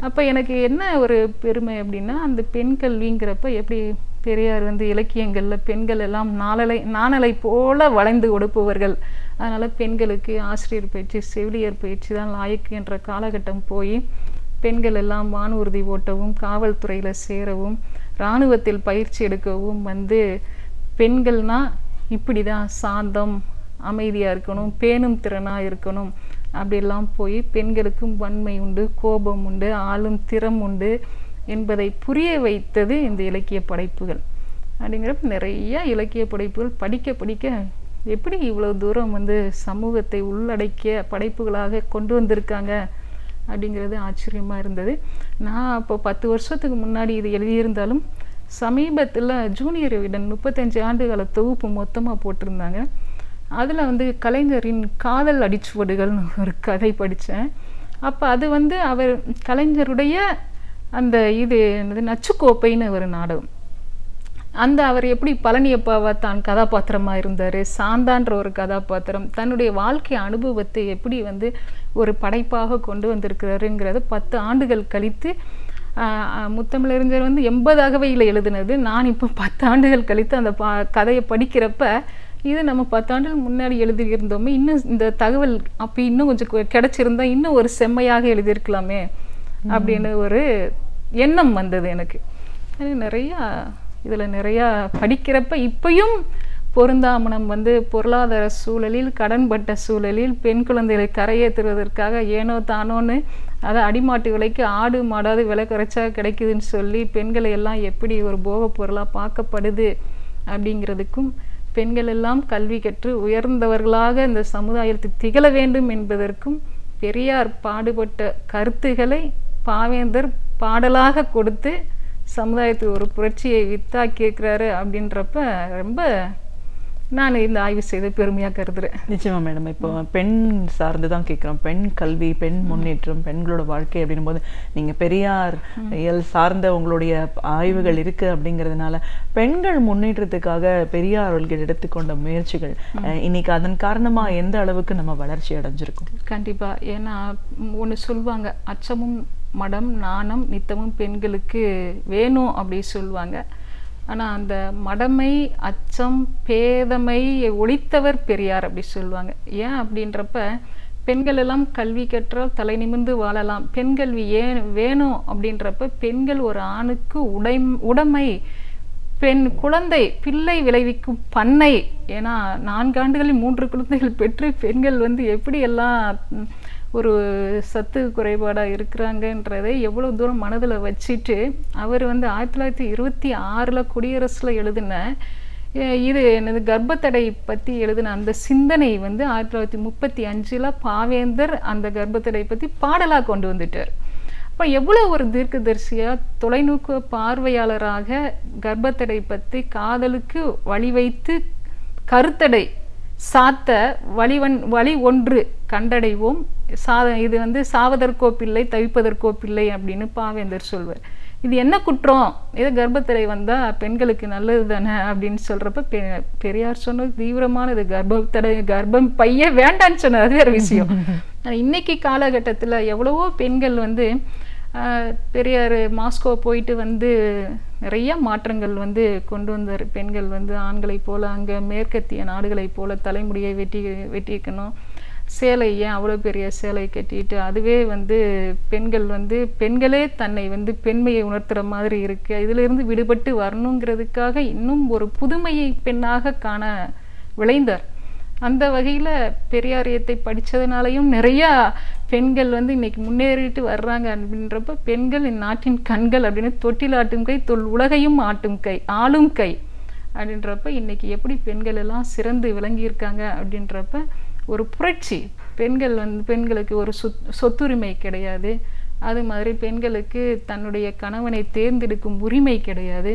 அப்போ எனக்கு என்ன ஒரு பெருமை அப்படின்னா, அந்த பெண் கல்விங்கிறப்ப எப்படி பெரியார் வந்து இலக்கியங்களில் பெண்கள் எல்லாம் நாணலை போல வளைந்து கொடுப்பவர்கள், அதனால் பெண்களுக்கு ஆசிரியர் பயிற்சி, செவிலியர் பயிற்சி தான் லாயக்கு என்ற காலகட்டம் போய் பெண்கள் எல்லாம் வானூர்தி ஓட்டவும், காவல்துறையில் சேரவும், இராணுவத்தில் பயிற்சி எடுக்கவும் வந்து பெண்கள்னால் இப்படி தான் சாந்தம், அமைதியாக இருக்கணும், பேணும் திறனாக இருக்கணும் அப்படிலாம் போய் பெண்களுக்கும் வன்மை உண்டு, கோபம் உண்டு, ஆளும் திறம் உண்டு என்பதை புரிய வைத்தது இந்த இலக்கிய படைப்புகள். அப்படிங்கிறப்ப நிறைய இலக்கிய படைப்புகள் படிக்க படிக்க எப்படி இவ்வளோ தூரம் வந்து சமூகத்தை உள்ளடக்கிய படைப்புகளாக கொண்டு வந்திருக்காங்க அப்படிங்கிறது ஆச்சரியமாக இருந்தது. நான் அப்போ 10 வருஷத்துக்கு முன்னாடி இது எழுதியிருந்தாலும் சமீபத்தில் ஜூனியர் விடன் 35 ஆண்டுகால தொகுப்பு மொத்தமாக போட்டிருந்தாங்க. அதில் வந்து கலைஞரின் காதல் அடிச்சுவடுகள்னு ஒரு கதை படித்தேன். அப்போ அது வந்து அவர் கலைஞருடைய அந்த இது என்னது நச்சுக்கோப்பைன்னு ஒரு நாடகம், அந்த அவர் எப்படி பழனியப்பாவா தான் கதாபாத்திரமாக இருந்தார், சாந்தான்ற ஒரு கதாபாத்திரம் தன்னுடைய வாழ்க்கை அனுபவத்தை எப்படி வந்து ஒரு படைப்பாக கொண்டு வந்திருக்கிறாருங்கிறத 10 ஆண்டுகள் கழித்து, முத்தமிழறிஞர் வந்து 80 எழுதினது, நான் இப்போ 10 ஆண்டுகள் கழித்து அந்த கதையை படிக்கிறப்ப இது நம்ம 10 ஆண்டுகள் முன்னாடி எழுதியிருந்தோமே, இன்னும் இந்த தகவல் அப்போ இன்னும் கொஞ்சம் கிடைச்சிருந்தா இன்னும் ஒரு செம்மையாக எழுதியிருக்கலாமே அப்படின்னு ஒரு எண்ணம் வந்தது எனக்கு. நிறையா இதில் நிறையா படிக்கிறப்ப இப்பயும் பொருந்தாமனம் வந்து பொருளாதார சூழலில், கடன்பட்ட சூழலில் பெண் குழந்தைகளை கரையேற்றுவதற்காக ஏனோ தானோன்னு அதாவது அடிமாட்டு விலைக்கு ஆடு மாடாவது விலை குறைச்சா கிடைக்குதுன்னு சொல்லி பெண்களை எல்லாம் எப்படி ஒரு போகப் பொருளாக பார்க்கப்படுது அப்படிங்கிறதுக்கும், பெண்கள் எல்லாம் கல்வி கற்று உயர்ந்தவர்களாக இந்த சமுதாயத்தில் திகழ வேண்டும் என்பதற்கும் பெரியார் பாடுபட்ட கருத்துக்களை பாவேந்தர் பாடலாக கொடுத்து சமுதாயத்துக்கு ஒரு புரட்சியை வித்தாக்கி இருக்கிறாரு அப்படின்றப்ப ரொம்ப நான் இந்த ஆய்வு செய்து பெருமையாக கருதுறேன். நிச்சயமா மேடம். இப்போ பெண் சார்ந்து தான் கேட்குறோம். பெண் கல்வி, பெண் முன்னேற்றம், பெண்களோட வாழ்க்கை அப்படின்னும் போது நீங்கள் பெரியார் இயல் சார்ந்த உங்களுடைய ஆய்வுகள் இருக்குது அப்படிங்கிறதுனால பெண்கள் முன்னேற்றத்துக்காக பெரியார் அவர்கள் எடுத்துக்கொண்ட முயற்சிகள் இன்னைக்கு அதன் காரணமாக எந்த அளவுக்கு நம்ம வளர்ச்சி அடைஞ்சிருக்கோம்? கண்டிப்பாக. ஏன்னா ஒன்று சொல்லுவாங்க, அச்சமும் மடம் நாணம் நித்தமும் பெண்களுக்கு வேணும் அப்படி சொல்லுவாங்க. ஆனால் அந்த மடமை அச்சம் பேதமை ஒழித்தவர் பெரியார் அப்படி சொல்லுவாங்க. ஏன் அப்படின்றப்ப பெண்கள் எல்லாம் கல்வி கற்றால் தலை நிமிர்ந்து வாழலாம், பெண் கல்வி ஏன் வேணும் அப்படின்றப்ப பெண்கள் ஒரு ஆணுக்கு உடைமை, பெண் குழந்தை பிள்ளை விளைவிக்கும் பண்ணை. ஏன்னா 4 ஆண்டுகளில் 3 குழந்தைகள் பெற்று பெண்கள் எப்படி எல்லாம் ஒரு சத்து குறைபாடாக இருக்கிறாங்கன்றதை எவ்வளோ தூரம் மனதில் வச்சுட்டு அவர் 1926 குடியரசில் எழுதின இது என்னது கர்ப்பத்தடை பற்றி எழுதின அந்த சிந்தனை 1935 பாவேந்தர் அந்த கர்ப்பத்தடை பற்றி பாடலாக கொண்டு வந்துட்டார். அப்போ எவ்வளோ ஒரு தீர்க்கதரிசியாக தொலைநோக்கு பார்வையாளராக கர்ப்பத்தடை பற்றி காதலுக்கு வழிவைத்து கருத்தடை சாத்த வழி ஒன்று கண்டடைவோம், இது சாவதற்கோ பிள்ளை தவிப்பதற்கோ பிள்ளை அப்படின்னு பாவேந்தர் சொல்வார். இது என்ன குற்றம், இது கர்ப்பத்தடை வந்தால் பெண்களுக்கு நல்லது தானே அப்படின்னு சொல்கிறப்ப பெரியார் சொன்னது தீவிரமானது. கர்ப்பம் பைய வேண்டான்னு சொன்னது அது வேறு விஷயம். இன்னைக்கு காலகட்டத்தில் எவ்வளவோ பெண்கள் பெரியார் மாஸ்கோ போயிட்டு நிறைய மாற்றங்கள் கொண்டு வந்தார். பெண்கள் ஆண்களைப் போல் அங்கே மேற்கத்திய நாடுகளைப் போல் தலைமுடியை வெட்டிக்கணும், சேலை ஏன் அவ்வளோ பெரிய சேலை கட்டிட்டு அதுவே பெண்கள் பெண்களே தன்னை பெண்மையை உணர்த்துற மாதிரி இருக்குது. இதிலிருந்து விடுபட்டு வரணுங்கிறதுக்காக இன்னும் ஒரு புதுமையை பெண்ணாக காண விளைந்தார். அந்த வகையில் பெரியாரியத்தை படித்ததுனாலையும் நிறையா பெண்கள் இன்னைக்கு முன்னேறிட்டு வர்றாங்க அப்படின்றப்ப பெண்கள் இந்நாட்டின் கண்கள் அப்படின்னு தொட்டில் ஆட்டும் கை உலகையும் ஆட்டும் கை ஆளும் கை அப்படின்றப்ப இன்னைக்கு எப்படி பெண்கள் எல்லாம் சிறந்து விளங்கியிருக்காங்க அப்படின்றப்ப ஒரு புரட்சி. பெண்கள் பெண்களுக்கு ஒரு சொத்துரிமை கிடையாது, அது மாதிரி பெண்களுக்கு தன்னுடைய கணவனை தேர்ந்தெடுக்கும் உரிமை கிடையாது.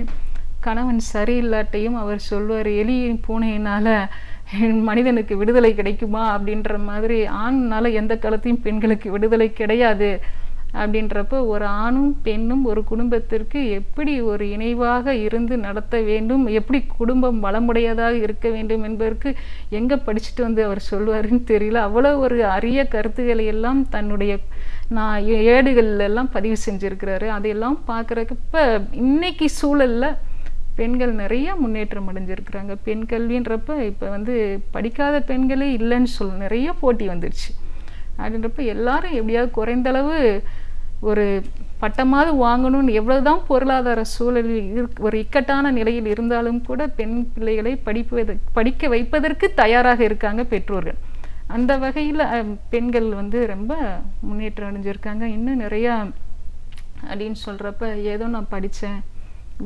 கணவன் சரியில்லாட்டையும் அவர் சொல்வார், எலியின் பூனையினால் மனிதனுக்கு விடுதலை கிடைக்குமா அப்படின்ற மாதிரி ஆண்னால எந்த காலத்தையும் பெண்களுக்கு விடுதலை கிடையாது அப்படின்றப்ப ஒரு ஆணும் பெண்ணும் ஒரு குடும்பத்திற்கு எப்படி ஒரு இணைவாக இருந்து நடத்த வேண்டும், எப்படி குடும்பம் வளமுடையதாக இருக்க வேண்டும் என்பதற்கு எங்கே படிச்சுட்டு அவர் சொல்வாருன்னு தெரியல. அவ்வளோ ஒரு அரிய கருத்துக்களை எல்லாம் தன்னுடைய ஏடுகள் எல்லாம் பதிவு செஞ்சுருக்கிறாரு. அதையெல்லாம் பார்க்குறப்ப இன்னைக்கு சூழலில் பெண்கள் நிறைய முன்னேற்றம் அடைஞ்சிருக்கிறாங்க. பெண் கல்வின்றப்ப இப்போ படிக்காத பெண்களே இல்லைன்னு நிறைய போட்டி வந்துடுச்சு அப்படின்றப்ப எல்லாரும் எப்படியாவது குறைந்தளவு ஒரு பட்டமாவது வாங்கணும்னு எவ்வளவுதான் பொருளாதார சூழலில் ஒரு இக்கட்டான நிலையில் இருந்தாலும் கூட பெண் பிள்ளைகளை படிக்க வைப்பதற்கு தயாராக இருக்காங்க பெற்றோர்கள். அந்த வகையில் பெண்கள் ரொம்ப முன்னேற்றம் அடைஞ்சிருக்காங்க. இன்னும் நிறையா அப்படின்னு சொல்கிறப்ப ஏதோ நான் படித்தேன்,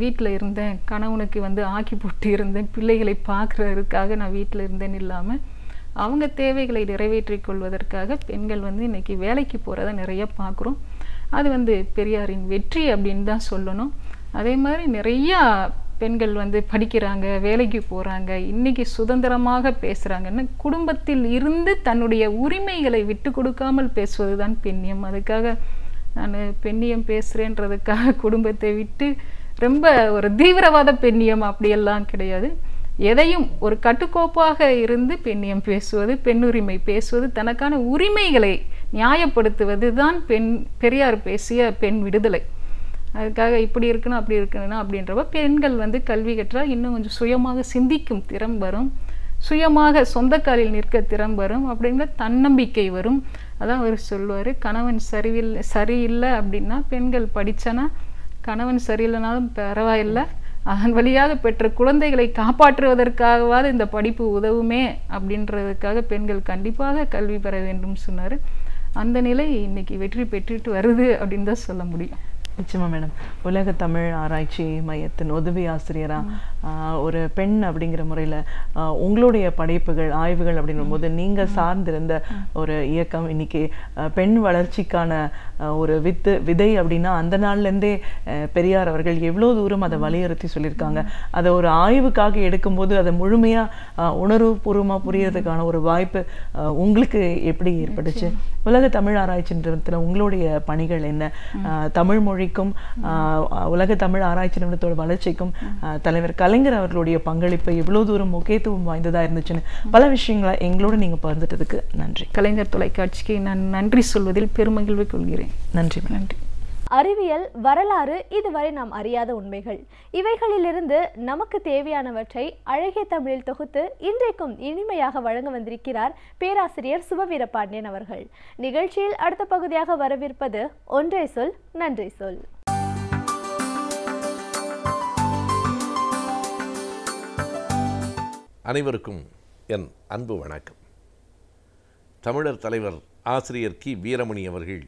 வீட்டில் இருந்தேன், கணவனுக்கு ஆக்கி போட்டு இருந்தேன், பிள்ளைகளை பார்க்குறதுக்காக நான் வீட்டில் இருந்தேன்னு இல்லாமல் அவங்க தேவைகளை நிறைவேற்றி கொள்வதற்காக பெண்கள் இன்னைக்கு வேலைக்கு போகிறத நிறைய பார்க்குறோம். அது பெரியாரின் வெற்றி அப்படின்னு தான் சொல்லணும். அதே மாதிரி நிறையா பெண்கள் படிக்கிறாங்க, வேலைக்கு போகிறாங்க, இன்றைக்கி சுதந்திரமாக பேசுகிறாங்கன்னு குடும்பத்தில் இருந்து தன்னுடைய உரிமைகளை விட்டு கொடுக்காமல் பேசுவது தான் பெண்ணியம். அதுக்காக நான் பெண்ணியம் பேசுகிறேன்றதுக்காக குடும்பத்தை விட்டு ரொம்ப ஒரு தீவிரவாத பெண்ணியம் அப்படியெல்லாம் கிடையாது. எதையும் ஒரு கட்டுக்கோப்பாக இருந்து பெண்ணியம் பேசுவது, பெண்ணுரிமை பேசுவது, தனக்கான உரிமைகளை நியாயப்படுத்துவது தான் பெரியார் பேசிய பெண் விடுதலை. அதுக்காக இப்படி இருக்கணும் அப்படி இருக்கணும் அப்படின்றப்ப பெண்கள் கல்வி கற்றால் இன்னும் கொஞ்சம் சுயமாக சிந்திக்கும் திறம் வரும், சுயமாக சொந்த காலில் நிற்க திறம் வரும், அப்படிங்கிற தன்னம்பிக்கை வரும். அதான் அவர் சொல்லுவார், கணவன் சரியில்லை அப்படின்னா பெண்கள் படித்தனா கணவன் சரியில்லைனாலும் பரவாயில்லை, அதன் வழியாக பெற்ற குழந்தைகளை காப்பாற்றுவதற்காகவாது இந்த படிப்பு உதவுமே அப்படின்றதுக்காக பெண்கள் கண்டிப்பாக கல்வி பெற வேண்டும் சொன்னார். அந்த நிலை இன்னைக்கு வெற்றி பெற்றுட்டு வருது அப்படின்னு தான் சொல்ல முடியும். நிச்சயமா மேடம். உலக தமிழ் ஆராய்ச்சி மையத்தின் உதவி ஆசிரியராக ஒரு பெண் அப்படிங்கிற முறையில் உங்களுடைய படைப்புகள் ஆய்வுகள் அப்படின்னும் போது நீங்கள் சார்ந்திருந்த ஒரு இயக்கம் இன்னைக்கு பெண் வளர்ச்சிக்கான ஒரு விதை அப்படின்னா அந்த நாள்லேருந்தே பெரியார் அவர்கள் எவ்வளோ தூரம் அதை வலியுறுத்தி சொல்லியிருக்காங்க. அதை ஒரு ஆய்வுக்காக எடுக்கும்போது அதை முழுமையாக உணர்வுபூர்வமாக புரியறதுக்கான ஒரு வாய்ப்பு உங்களுக்கு எப்படி ஏற்பட்டுச்சு? உலக தமிழ் ஆராய்ச்சி நிறுவனத்தில் உங்களுடைய பணிகள் என்ன? தமிழ் மொழி உலக தமிழ் ஆராய்ச்சி நிறுவனத்தோட வளர்ச்சிக்கும் தலைவர் கலைஞர் அவர்களுடைய பங்களிப்பு எவ்வளவு தூரம் முக்கியத்துவம் வாய்ந்ததா இருந்துச்சுன்னு பல விஷயங்களை எங்களோட நீங்க பகிர்ந்துட்டதுக்கு நன்றி. கலைஞர் தொலைக்காட்சிக்கு நான் நன்றி சொல்வதில் பெருமகிழ்வு கொள்கிறேன். நன்றி. நன்றி. அறிவியல், வரலாறு, இதுவரை நாம் அறியாத உண்மைகள், இவைகளிலிருந்து நமக்கு தேவையானவற்றை அழகிய தமிழில் தொகுத்து இன்றைக்கும் இனிமையாக வழங்க வந்திருக்கிறார் பேராசிரியர் சுபவீரபாண்டியன் அவர்கள். நிகழ்ச்சியில் அடுத்த பகுதியாக வரவிருப்பது ஒன்றை சொல் நன்றி சொல். அனைவருக்கும் என் அன்பு வணக்கம். தமிழர் தலைவர் ஆசிரியர் கி வீரமணி அவர்கள்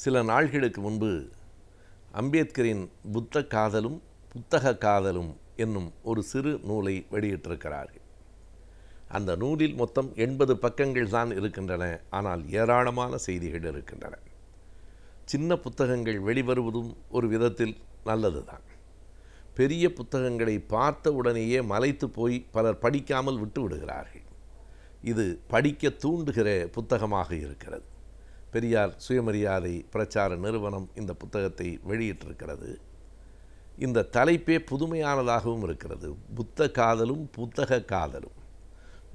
சில நாள்களுக்கு முன்பு அம்பேத்கரின் புத்த காதலும் புத்தக காதலும் என்னும் ஒரு சிறு நூலை வெளியிட்டிருக்கிறார்கள். அந்த நூலில் மொத்தம் 80 பக்கங்கள் தான் இருக்கின்றன. ஆனால் ஏராளமான செய்திகள் இருக்கின்றன. சின்ன புத்தகங்கள் வெளிவருவதும் ஒரு விதத்தில் நல்லது தான். பெரிய புத்தகங்களை பார்த்த உடனேயே மலைத்து போய் பலர் படிக்காமல் விட்டு விடுகிறார்கள். இது படிக்க தூண்டுகிற புத்தகமாக இருக்கிறது. பெரியார் சுயமரியாதை பிரச்சார நிறுவனம் இந்த புத்தகத்தை வெளியிட்டிருக்கிறது. இந்த தலைப்பே புதுமையானதாகவும் இருக்கிறது. புத்த காதலும் புத்தக காதலும்.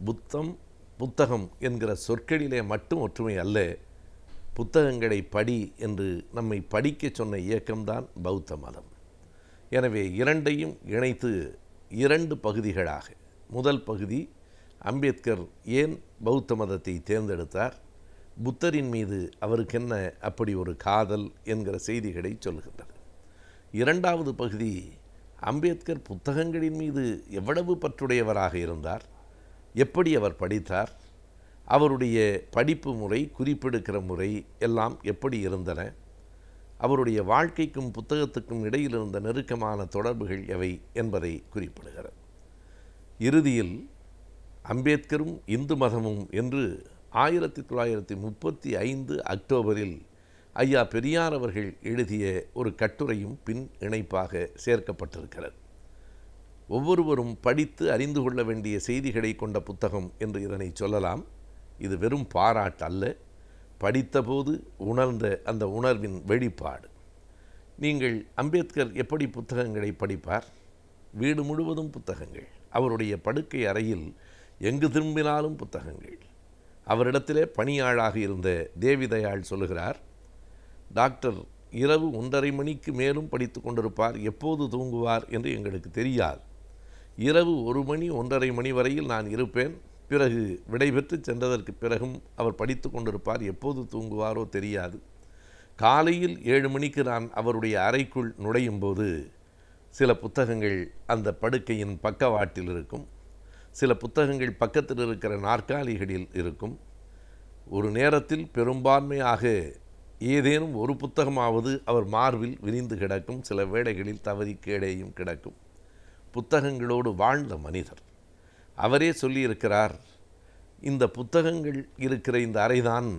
புத்தம் புத்தகம் என்கிற சொற்களிலே மட்டும் ஒற்றுமை அல்ல. புத்தகங்களை படி என்று நம்மை படிக்க சொன்ன இயக்கம்தான் பௌத்த மதம். எனவே இரண்டையும் இணைத்து 2 பகுதிகளாக, முதல் பகுதி அம்பேத்கர் ஏன் பௌத்த மதத்தை தேர்ந்தெடுத்தார், புத்தரின் மீது அவருக்கென்ன அப்படி ஒரு காதல் என்கிற செய்திகளை சொல்கின்றது. 2வது பகுதி அம்பேத்கர் புத்தகங்களின் மீது எவ்வளவு பற்றுடையவராக இருந்தார், எப்படி அவர் படித்தார், அவருடைய படிப்பு முறை, குறிப்பெடுக்கிற முறை எல்லாம் எப்படி இருந்தன, அவருடைய வாழ்க்கைக்கும் புத்தகத்துக்கும் இடையில் இருந்த நெருக்கமான தொடர்புகள் எவை என்பதை குறிப்பிடுகிறது. இறுதியில் அம்பேத்கரும் இந்து மதமும் என்று 1935 அக்டோபரில் ஐயா பெரியார் அவர்கள் எழுதிய ஒரு கட்டுரையும் பின் இணைப்பாக சேர்க்கப்பட்டிருக்கிறது. ஒவ்வொருவரும் படித்து அறிந்து கொள்ள வேண்டிய செய்திகளை கொண்ட புத்தகம் என்று இதனை சொல்லலாம். இது வெறும் பாராட்டு அல்ல, படித்தபோது உணர்ந்த அந்த உணர்வின் வெளிப்பாடு. நீங்கள் அம்பேத்கர் எப்படி புத்தகங்களை படிப்பார்? வீடு முழுவதும் புத்தகங்கள். அவருடைய படுக்கை அறையில் எங்கு திரும்பினாலும் புத்தகங்கள். அவரிடத்திலே பணியாளாக இருந்த தேவிதயாள் சொல்லுகிறார், டாக்டர் இரவு 1:30 மணிக்கு மேலும் படித்து கொண்டிருப்பார், எப்போது தூங்குவார் என்று எங்களுக்கு தெரியாது. இரவு 1 மணி 1:30 மணி வரையில் நான் இருப்பேன். பிறகு விடைபெற்று சென்றதற்கு பிறகும் அவர் படித்து கொண்டிருப்பார், எப்போது தூங்குவாரோ தெரியாது. காலையில் 7 மணிக்கு நான் அவருடைய அறைக்குள் நுழையும் போது சில புத்தகங்கள் அந்த படுக்கையின் பக்கவாட்டில் இருக்கும், சில புத்தகங்கள் பக்கத்தில் இருக்கிற நாற்காலிகளில் இருக்கும். ஒரு நேரத்தில் பெரும்பான்மையாக ஏதேனும் ஒரு புத்தகமாவது அவர் மார்பில் விரிந்து கிடக்கும், சில வேளைகளில் தவறி கீழேயும் கிடக்கும். புத்தகங்களோடு வாழ்ந்த மனிதர். அவரே சொல்லியிருக்கிறார், இந்த புத்தகங்கள் இருக்கிற இந்த அறைதான்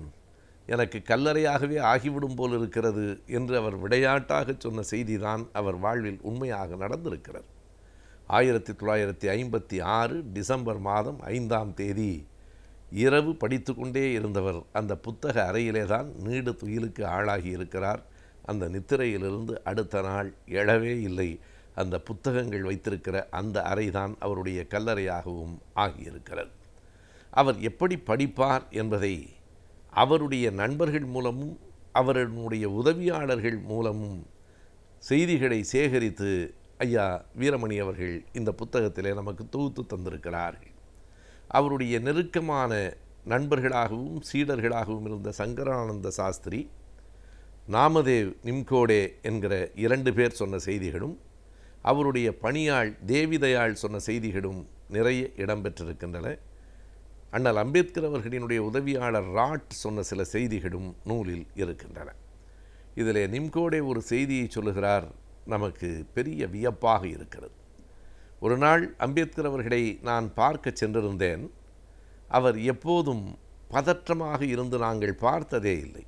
எனக்கு கல்லறையாகவே ஆகிவிடும் போல் இருக்கிறது என்று அவர் விளையாட்டாக சொன்ன செய்திதான் அவர் வாழ்வில் உண்மையாக நடந்திருக்கிறது. 1956 டிசம்பர் மாதம் 5ஆம் தேதி இரவு படித்து கொண்டே இருந்தவர் அந்த புத்தக அறையிலே தான் நீடு துயிலுக்கு ஆளாகி இருக்கிறார். அந்த நித்திரையிலிருந்து அடுத்த நாள் எழவே இல்லை. அந்த புத்தகங்கள் வைத்திருக்கிற அந்த அறைதான் அவருடைய கல்லறையாகவும் ஆகியிருக்கிறது. அவர் எப்படி படிப்பார் என்பதை அவருடைய நண்பர்கள் மூலமும் அவருடைய உதவியாளர்கள் மூலமும் செய்திகளை சேகரித்து ஐயா வீரமணி அவர்கள் இந்த புத்தகத்திலே நமக்கு தொகுத்து தந்திருக்கிறார்கள். அவருடைய நெருக்கமான நண்பர்களாகவும் சீடர்களாகவும் இருந்த சங்கரானந்த சாஸ்திரி, நாமதேவ் நிம்கோடே என்கிற 2 பேர் சொன்ன செய்திகளும் அவருடைய பணியாள் தேவிதயாள் சொன்ன செய்திகளும் நிறைய இடம்பெற்றிருக்கின்றன. அண்ணல் அம்பேத்கர் அவர்களினுடைய உதவியாளர் ராட் சொன்ன சில செய்திகளும் நூலில் இருக்கின்றன. இதில் நிம்கோடே ஒரு செய்தியை சொல்லுகிறார், நமக்கு பெரிய வியப்பாக இருக்கிறது. ஒரு நாள் அம்பேத்கர் அவர்களை நான் பார்க்க சென்றிருந்தேன். அவர் எப்போதும் பதற்றமாக இருந்து நாங்கள் பார்த்ததே இல்லை.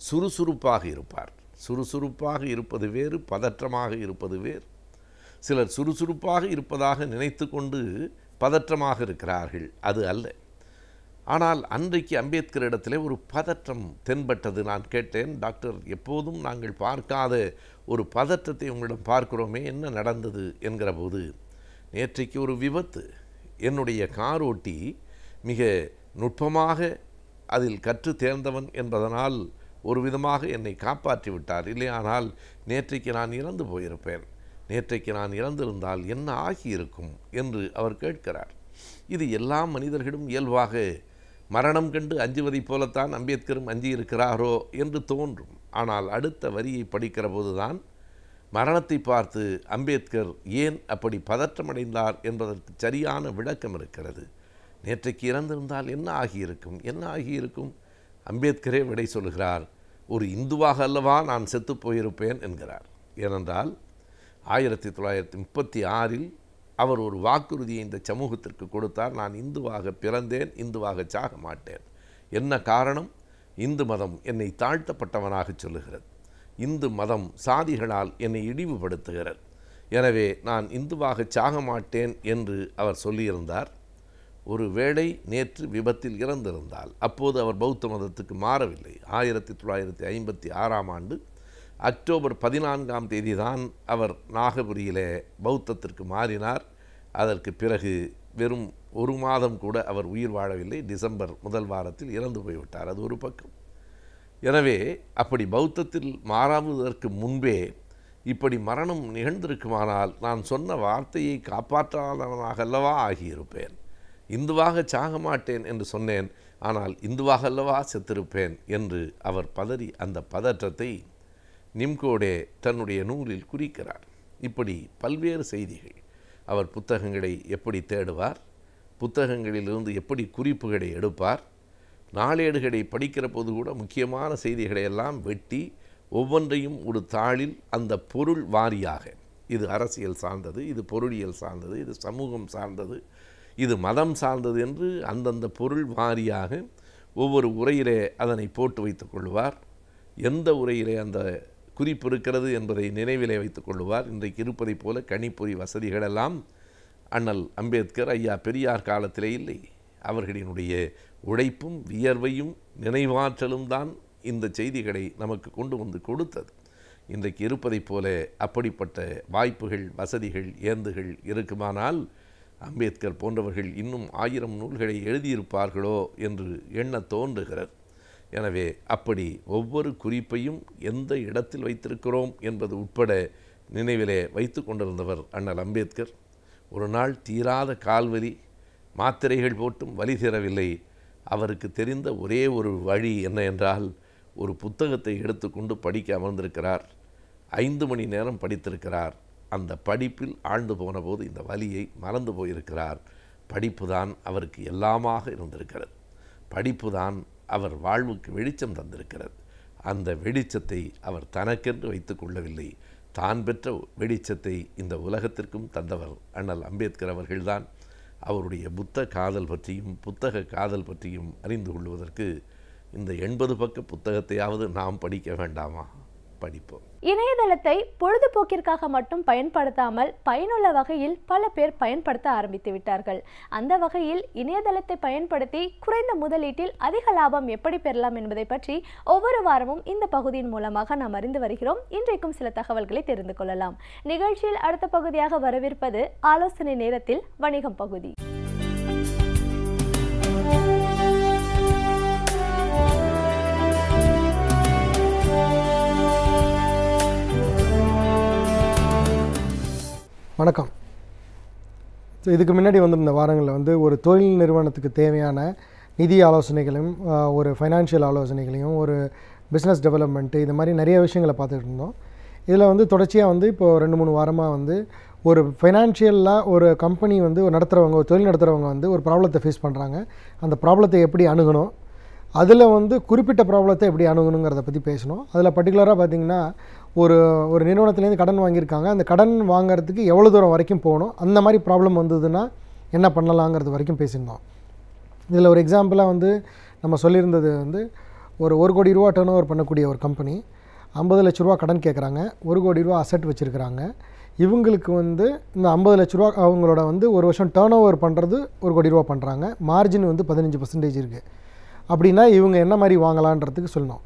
சுறுசுறுப்பாக இருப்பார். சுறுசுறுப்பாக இருப்பது வேறு, பதற்றமாக இருப்பது வேறு. சிலர் சுறுசுறுப்பாக இருப்பதாக நினைத்து கொண்டு பதற்றமாக இருக்கிறார்கள், அது அல்ல. ஆனால் அன்றைக்கு அம்பேத்கரிடத்திலே ஒரு பதற்றம் தென்பட்டது. நான் கேட்டேன், டாக்டர், எப்போதும் நாங்கள் பார்க்காத ஒரு பதற்றத்தை உங்களிடம் பார்க்கிறோமே, என்ன நடந்தது என்கிற போது, நேற்றைக்கு ஒரு விபத்து. என்னுடைய காரோட்டி மிக நுட்பமாக அதில் கற்று தேர்ந்தவன் என்பதனால் ஒரு விதமாக என்னை காப்பாற்றி விட்டார். இல்லையானால் நேற்றைக்கு நான் இறந்து போயிருப்பேன். நேற்றைக்கு நான் இறந்திருந்தால் என்ன ஆகியிருக்கும் என்று அவர் கேட்கிறார். இது எல்லா மனிதர்களும் இயல்பாக மரணம் கண்டு அஞ்சுவதைப் போலத்தான் அம்பேத்கரும் அஞ்சியிருக்கிறாரோ என்று தோன்றும். ஆனால் அடுத்த வரியை படிக்கிற போதுதான் மரணத்தை பார்த்து அம்பேத்கர் ஏன் அப்படி பதற்றமடைந்தார் என்பதற்கு சரியான விளக்கம் இருக்கிறது. நேற்றைக்கு இறந்திருந்தால் என்ன ஆகியிருக்கும், என்ன ஆகியிருக்கும்? அம்பேத்கரே விடை சொல்கிறார், ஒரு இந்துவாக அல்லவா நான் செத்து போயிருப்பேன் என்கிறார். ஏனென்றால் 1936 அவர் ஒரு வாக்குறுதியை இந்த சமூகத்திற்கு கொடுத்தார். நான் இந்துவாக பிறந்தேன், இந்துவாக சாக மாட்டேன். என்ன காரணம்? இந்து மதம் என்னை தாழ்த்தப்பட்டவனாக சொல்லுகிறது. இந்து மதம் சாதிகளால் என்னை இழிவுபடுத்துகிறது. எனவே நான் இந்துவாக சாக மாட்டேன் என்று அவர் சொல்லியிருந்தார். ஒரு வேளை நேற்று விபத்தில் இறந்திருந்தால், அப்போது அவர் பௌத்த மதத்துக்கு மாறவில்லை. 1956 அக்டோபர் 14 தான் அவர் நாகபுரியிலே பௌத்தத்திற்கு மாறினார். அதற்கு பிறகு வெறும் 1 மாதம் கூட அவர் உயிர் வாழவில்லை. டிசம்பர் 1 வாரத்தில் இறந்து போய்விட்டார். அது ஒரு பக்கம். எனவே அப்படி பௌத்தத்தில் மாறாவதற்கு முன்பே இப்படி மரணம் நிகழ்ந்திருக்குமானால் நான் சொன்ன வார்த்தையை காப்பாற்றாதவனாக அல்லவா ஆகியிருப்பேன். இந்துவாக சாக மாட்டேன் என்று சொன்னேன், ஆனால் இந்துவாக அல்லவா செத்திருப்பேன் என்று அவர் பதறி அந்த பதற்றத்தை நிம்கோடே தன்னுடைய நூலில் குறிக்கிறார். இப்படி பல்வேறு செய்திகள். அவர் புத்தகங்களை எப்படி தேடுவார், புத்தகங்களிலிருந்து எப்படி குறிப்புகளை எடுப்பார், நாளேடுகளை படிக்கிற போது கூட முக்கியமான செய்திகளை எல்லாம் வெட்டி ஒவ்வொன்றையும் ஒரு தாளில் அந்த பொருள் வாரியாக, இது அரசியல் சார்ந்தது, இது பொருளியல் சார்ந்தது, இது சமூகம் சார்ந்தது, இது மதம் சார்ந்தது என்று அந்தந்த பொருள் வாரியாக ஒவ்வொரு உரையிலே அதனை போட்டு வைத்துக் கொள்வார். எந்த உரையிலே அந்த குறிப்பு இருக்கிறது என்பதை நினைவிலே வைத்துக் கொள்வார். இன்றைக்கு இருப்பதைப் போல கணிப்பொறி வசதிகளெல்லாம் அண்ணல் அம்பேத்கர், ஐயா பெரியார் காலத்திலே இல்லை. அவர்களினுடைய உழைப்பும் வியர்வையும் நினைவாற்றலும் தான் இந்த செய்திகளை நமக்கு கொண்டு வந்து கொடுத்தது. இன்றைக்கு இருப்பதைப் போல அப்படிப்பட்ட வாய்ப்புகள், வசதிகள், ஏந்துகள் இருக்குமானால் அம்பேத்கர் போன்றவர்கள் இன்னும் 1000 நூல்களை எழுதியிருப்பார்களோ என்று எண்ண தோன்றுகிறது. எனவே அப்படி ஒவ்வொரு குறிப்பையும் எந்த இடத்தில் வைத்திருக்கிறோம் என்பது உட்பட நினைவிலே வைத்து கொண்டிருந்தவர் அண்ணல் அம்பேத்கர். ஒரு நாள் தீராத கால்வலி, மாத்திரைகள் போட்டும் வலி தீரவில்லை. அவருக்கு தெரிந்த ஒரே ஒரு வழி என்ன என்றால், ஒரு புத்தகத்தை எடுத்துக்கொண்டு படிக்க அமர்ந்திருக்கிறார். 5 மணி நேரம் படித்திருக்கிறார். அந்த படிப்பில் ஆழ்ந்து போன போது இந்த வலியை மறந்து போயிருக்கிறார். படிப்பு தான் அவருக்கு எல்லாமாக இருந்திருக்கிறது. படிப்பு தான் அவர் வாழ்வுக்கு வெளிச்சம் தந்திருக்கிறது. அந்த வெளிச்சத்தை அவர் தனக்கென்று வைத்து கொள்ளவில்லை. தான் பெற்ற வெளிச்சத்தை இந்த உலகத்திற்கும் தந்தவர் அண்ணல் அம்பேத்கர் அவர்கள்தான். அவருடைய புத்த காதல் பற்றியும் புத்தக காதல் பற்றியும் அறிந்து கொள்வதற்கு இந்த 80 பக்க புத்தகத்தையாவது நாம் படிக்க வேண்டாமா? படிப்போம். இணையதளத்தை பொழுதுபோக்கிற்காக மட்டும் பயன்படுத்தாமல் பயனுள்ள வகையில் பல பேர் பயன்படுத்த ஆரம்பித்து விட்டார்கள். அந்த வகையில் இணையதளத்தை பயன்படுத்தி குறைந்த முதலீட்டில் அதிக லாபம் எப்படி பெறலாம் என்பதை பற்றி ஒவ்வொரு வாரமும் இந்த பகுதியின் மூலமாக நாம் அறிந்து வருகிறோம். இன்றைக்கும் சில தகவல்களை தெரிந்து கொள்ளலாம். நிகழ்ச்சியில் அடுத்த பகுதியாக வரவிருப்பது ஆலோசனை நேரத்தில் வணிகம் பகுதி. வணக்கம். ஸோ இதுக்கு முன்னாடி இந்த வாரங்களில் ஒரு தொழில் நிறுவனத்துக்கு தேவையான நிதி ஆலோசனைகளையும் ஒரு ஃபைனான்ஷியல் ஆலோசனைகளையும் ஒரு பிஸ்னஸ் டெவலப்மெண்ட்டு இது மாதிரி நிறைய விஷயங்களை பார்த்துட்டு இருந்தோம். இதில் தொடர்ச்சியாக இப்போது 2-3 வாரமாக ஒரு ஃபைனான்ஷியலாக ஒரு கம்பெனி வந்து நடத்துகிறவங்க, ஒரு தொழில் நடத்துகிறவங்க வந்து ஒரு ப்ராப்ளத்தை ஃபேஸ் பண்ணுறாங்க. அந்த ப்ராப்ளத்தை எப்படி அணுகணும், அதில் வந்து குறிப்பிட்ட ப்ராப்ளத்தை எப்படி அணுகணுங்கிறத பற்றி பேசணும். அதில் பர்டிகுலராக பார்த்திங்கன்னா ஒரு நிறுவனத்துலேருந்து கடன் வாங்கியிருக்காங்க. அந்த கடன் வாங்கிறதுக்கு எவ்வளோ தூரம் வரைக்கும் போகணும், அந்த மாதிரி ப்ராப்ளம் வந்ததுன்னா என்ன பண்ணலாங்கிறது வரைக்கும் பேசியிருந்தோம். இதில் ஒரு எக்ஸாம்பிளாக வந்து நம்ம சொல்லியிருந்தது வந்து ஒரு 1 கோடி ரூபா டர்ன் ஓவர் பண்ணக்கூடிய ஒரு கம்பெனி 50 லட்ச ரூபா கடன் கேட்குறாங்க, 1 கோடி ரூபா அசெட் வச்சுருக்கிறாங்க. இவங்களுக்கு வந்து இந்த 50 லட்ச ரூபா அவங்களோட வந்து ஒரு வருஷம் டர்ன் ஓவர் பண்ணுறது 1 கோடி ரூபா பண்ணுறாங்க, மார்ஜின் வந்து 15% இருக்குது. அப்படின்னா இவங்க என்ன மாதிரி வாங்கலான்றதுக்கு சொல்லணும்.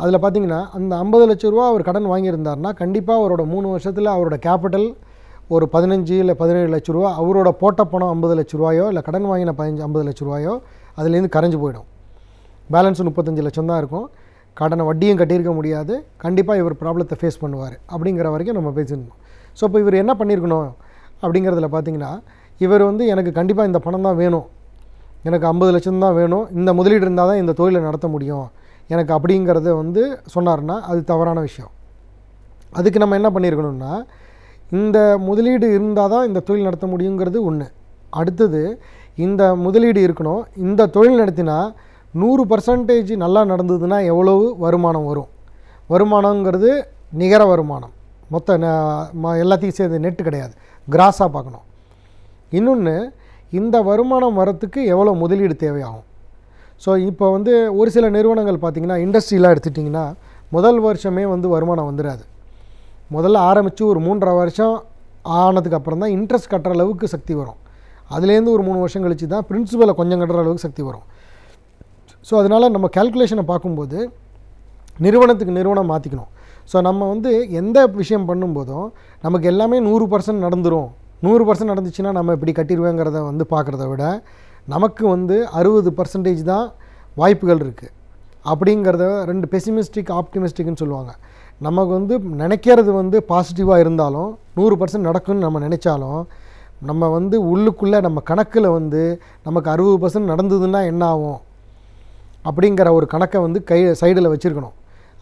அதில் பார்த்திங்கன்னா அந்த 50 லட்ச ரூபா அவர் கடன் வாங்கியிருந்தார்னா கண்டிப்பாக அவரோட 3 வருஷத்தில் அவரோட கேபிட்டல் ஒரு 15 இல்லை 17 லட்ச ரூபா, அவரோட போட்ட பணம் 50 லட்ச ரூபாயோ இல்லை கடன் வாங்கின 50 லட்ச ரூபாயோ அதுலேருந்து கரைஞ்சி போயிடும். பேலன்ஸ் 35 லட்சம் தான் இருக்கும். கடனை வட்டியும் கட்டியிருக்க முடியாது. கண்டிப்பாக இவர் ப்ராப்ளத்தை ஃபேஸ் பண்ணுவார் அப்படிங்கிற வரைக்கும் நம்ம பேசியிருந்தோம். ஸோ இப்போ இவர் என்ன பண்ணியிருக்கணும் அப்படிங்கிறதுல பார்த்திங்கன்னா, இவர் வந்து எனக்கு கண்டிப்பாக இந்த பணம் தான் வேணும், எனக்கு 50 லட்சம் தான் வேணும், இந்த முதலீடு இருந்தால் தான் இந்த தொழிலை நடத்த முடியும் எனக்கு அப்படிங்கிறத வந்து சொன்னார்னா அது தவறான விஷயம். அதுக்கு நம்ம என்ன பண்ணியிருக்கணும்னா, இந்த முதலீடு இருந்தால் தான் இந்த தொழில் நடத்த முடியுங்கிறது ஒன்று. அடுத்தது இந்த முதலீடு இருக்கணும், இந்த தொழில் நடத்தினா 100% நல்லா நடந்ததுன்னா எவ்வளவு வருமானம் வரும், வருமானங்கிறது நிகர வருமானம், மொத்த எல்லாத்தையும் சேர்த்து நெட்டு கிடையாது, கிராஸாக பார்க்கணும். இன்னொன்று, இந்த வருமானம் வரத்துக்கு எவ்வளோ முதலீடு தேவையாகும். ஸோ இப்போ வந்து ஒரு சில நிறுவனங்கள் பார்த்திங்கன்னா இண்டஸ்ட்ரியெலாம் எடுத்துட்டிங்கன்னா முதல் வருஷமே வந்து வருமானம் வந்துடாது. முதல்ல ஆரம்பித்து ஒரு 3.5 வருஷம் ஆனதுக்கு அப்புறம் தான் இன்ட்ரெஸ்ட் கட்டுற அளவுக்கு சக்தி வரும். அதுலேருந்து ஒரு 3 வருஷம் கழித்து தான் பிரின்சிபலை கொஞ்சம் கட்டுற அளவுக்கு சக்தி வரும். ஸோ அதனால் நம்ம கேல்குலேஷனை பார்க்கும்போது நிறுவனத்துக்கு நிறுவனம் மாற்றிக்கணும். ஸோ நம்ம வந்து எந்த விஷயம் பண்ணும்போதும் நமக்கு எல்லாமே 100% நடந்துடும், 100% நடந்துச்சுன்னா நம்ம இப்படி கட்டிடுவேங்கிறத வந்து பார்க்குறத விட நமக்கு வந்து 60% தான் வாய்ப்புகள் இருக்குது அப்படிங்கிறத ரெண்டு பெசிமிஸ்டிக் ஆப்டிமிஸ்டிக்னு சொல்லுவாங்க. நமக்கு வந்து நினைக்கிறது வந்து பாசிட்டிவாக இருந்தாலும் 100% நடக்கும்னு நம்ம நினச்சாலும் நம்ம வந்து உள்ளுக்குள்ளே நம்ம கணக்கில் வந்து நமக்கு 60% நடந்ததுன்னா என்ன ஆகும் அப்படிங்கிற ஒரு கணக்கை வந்து சைடில் வச்சுருக்கணும்.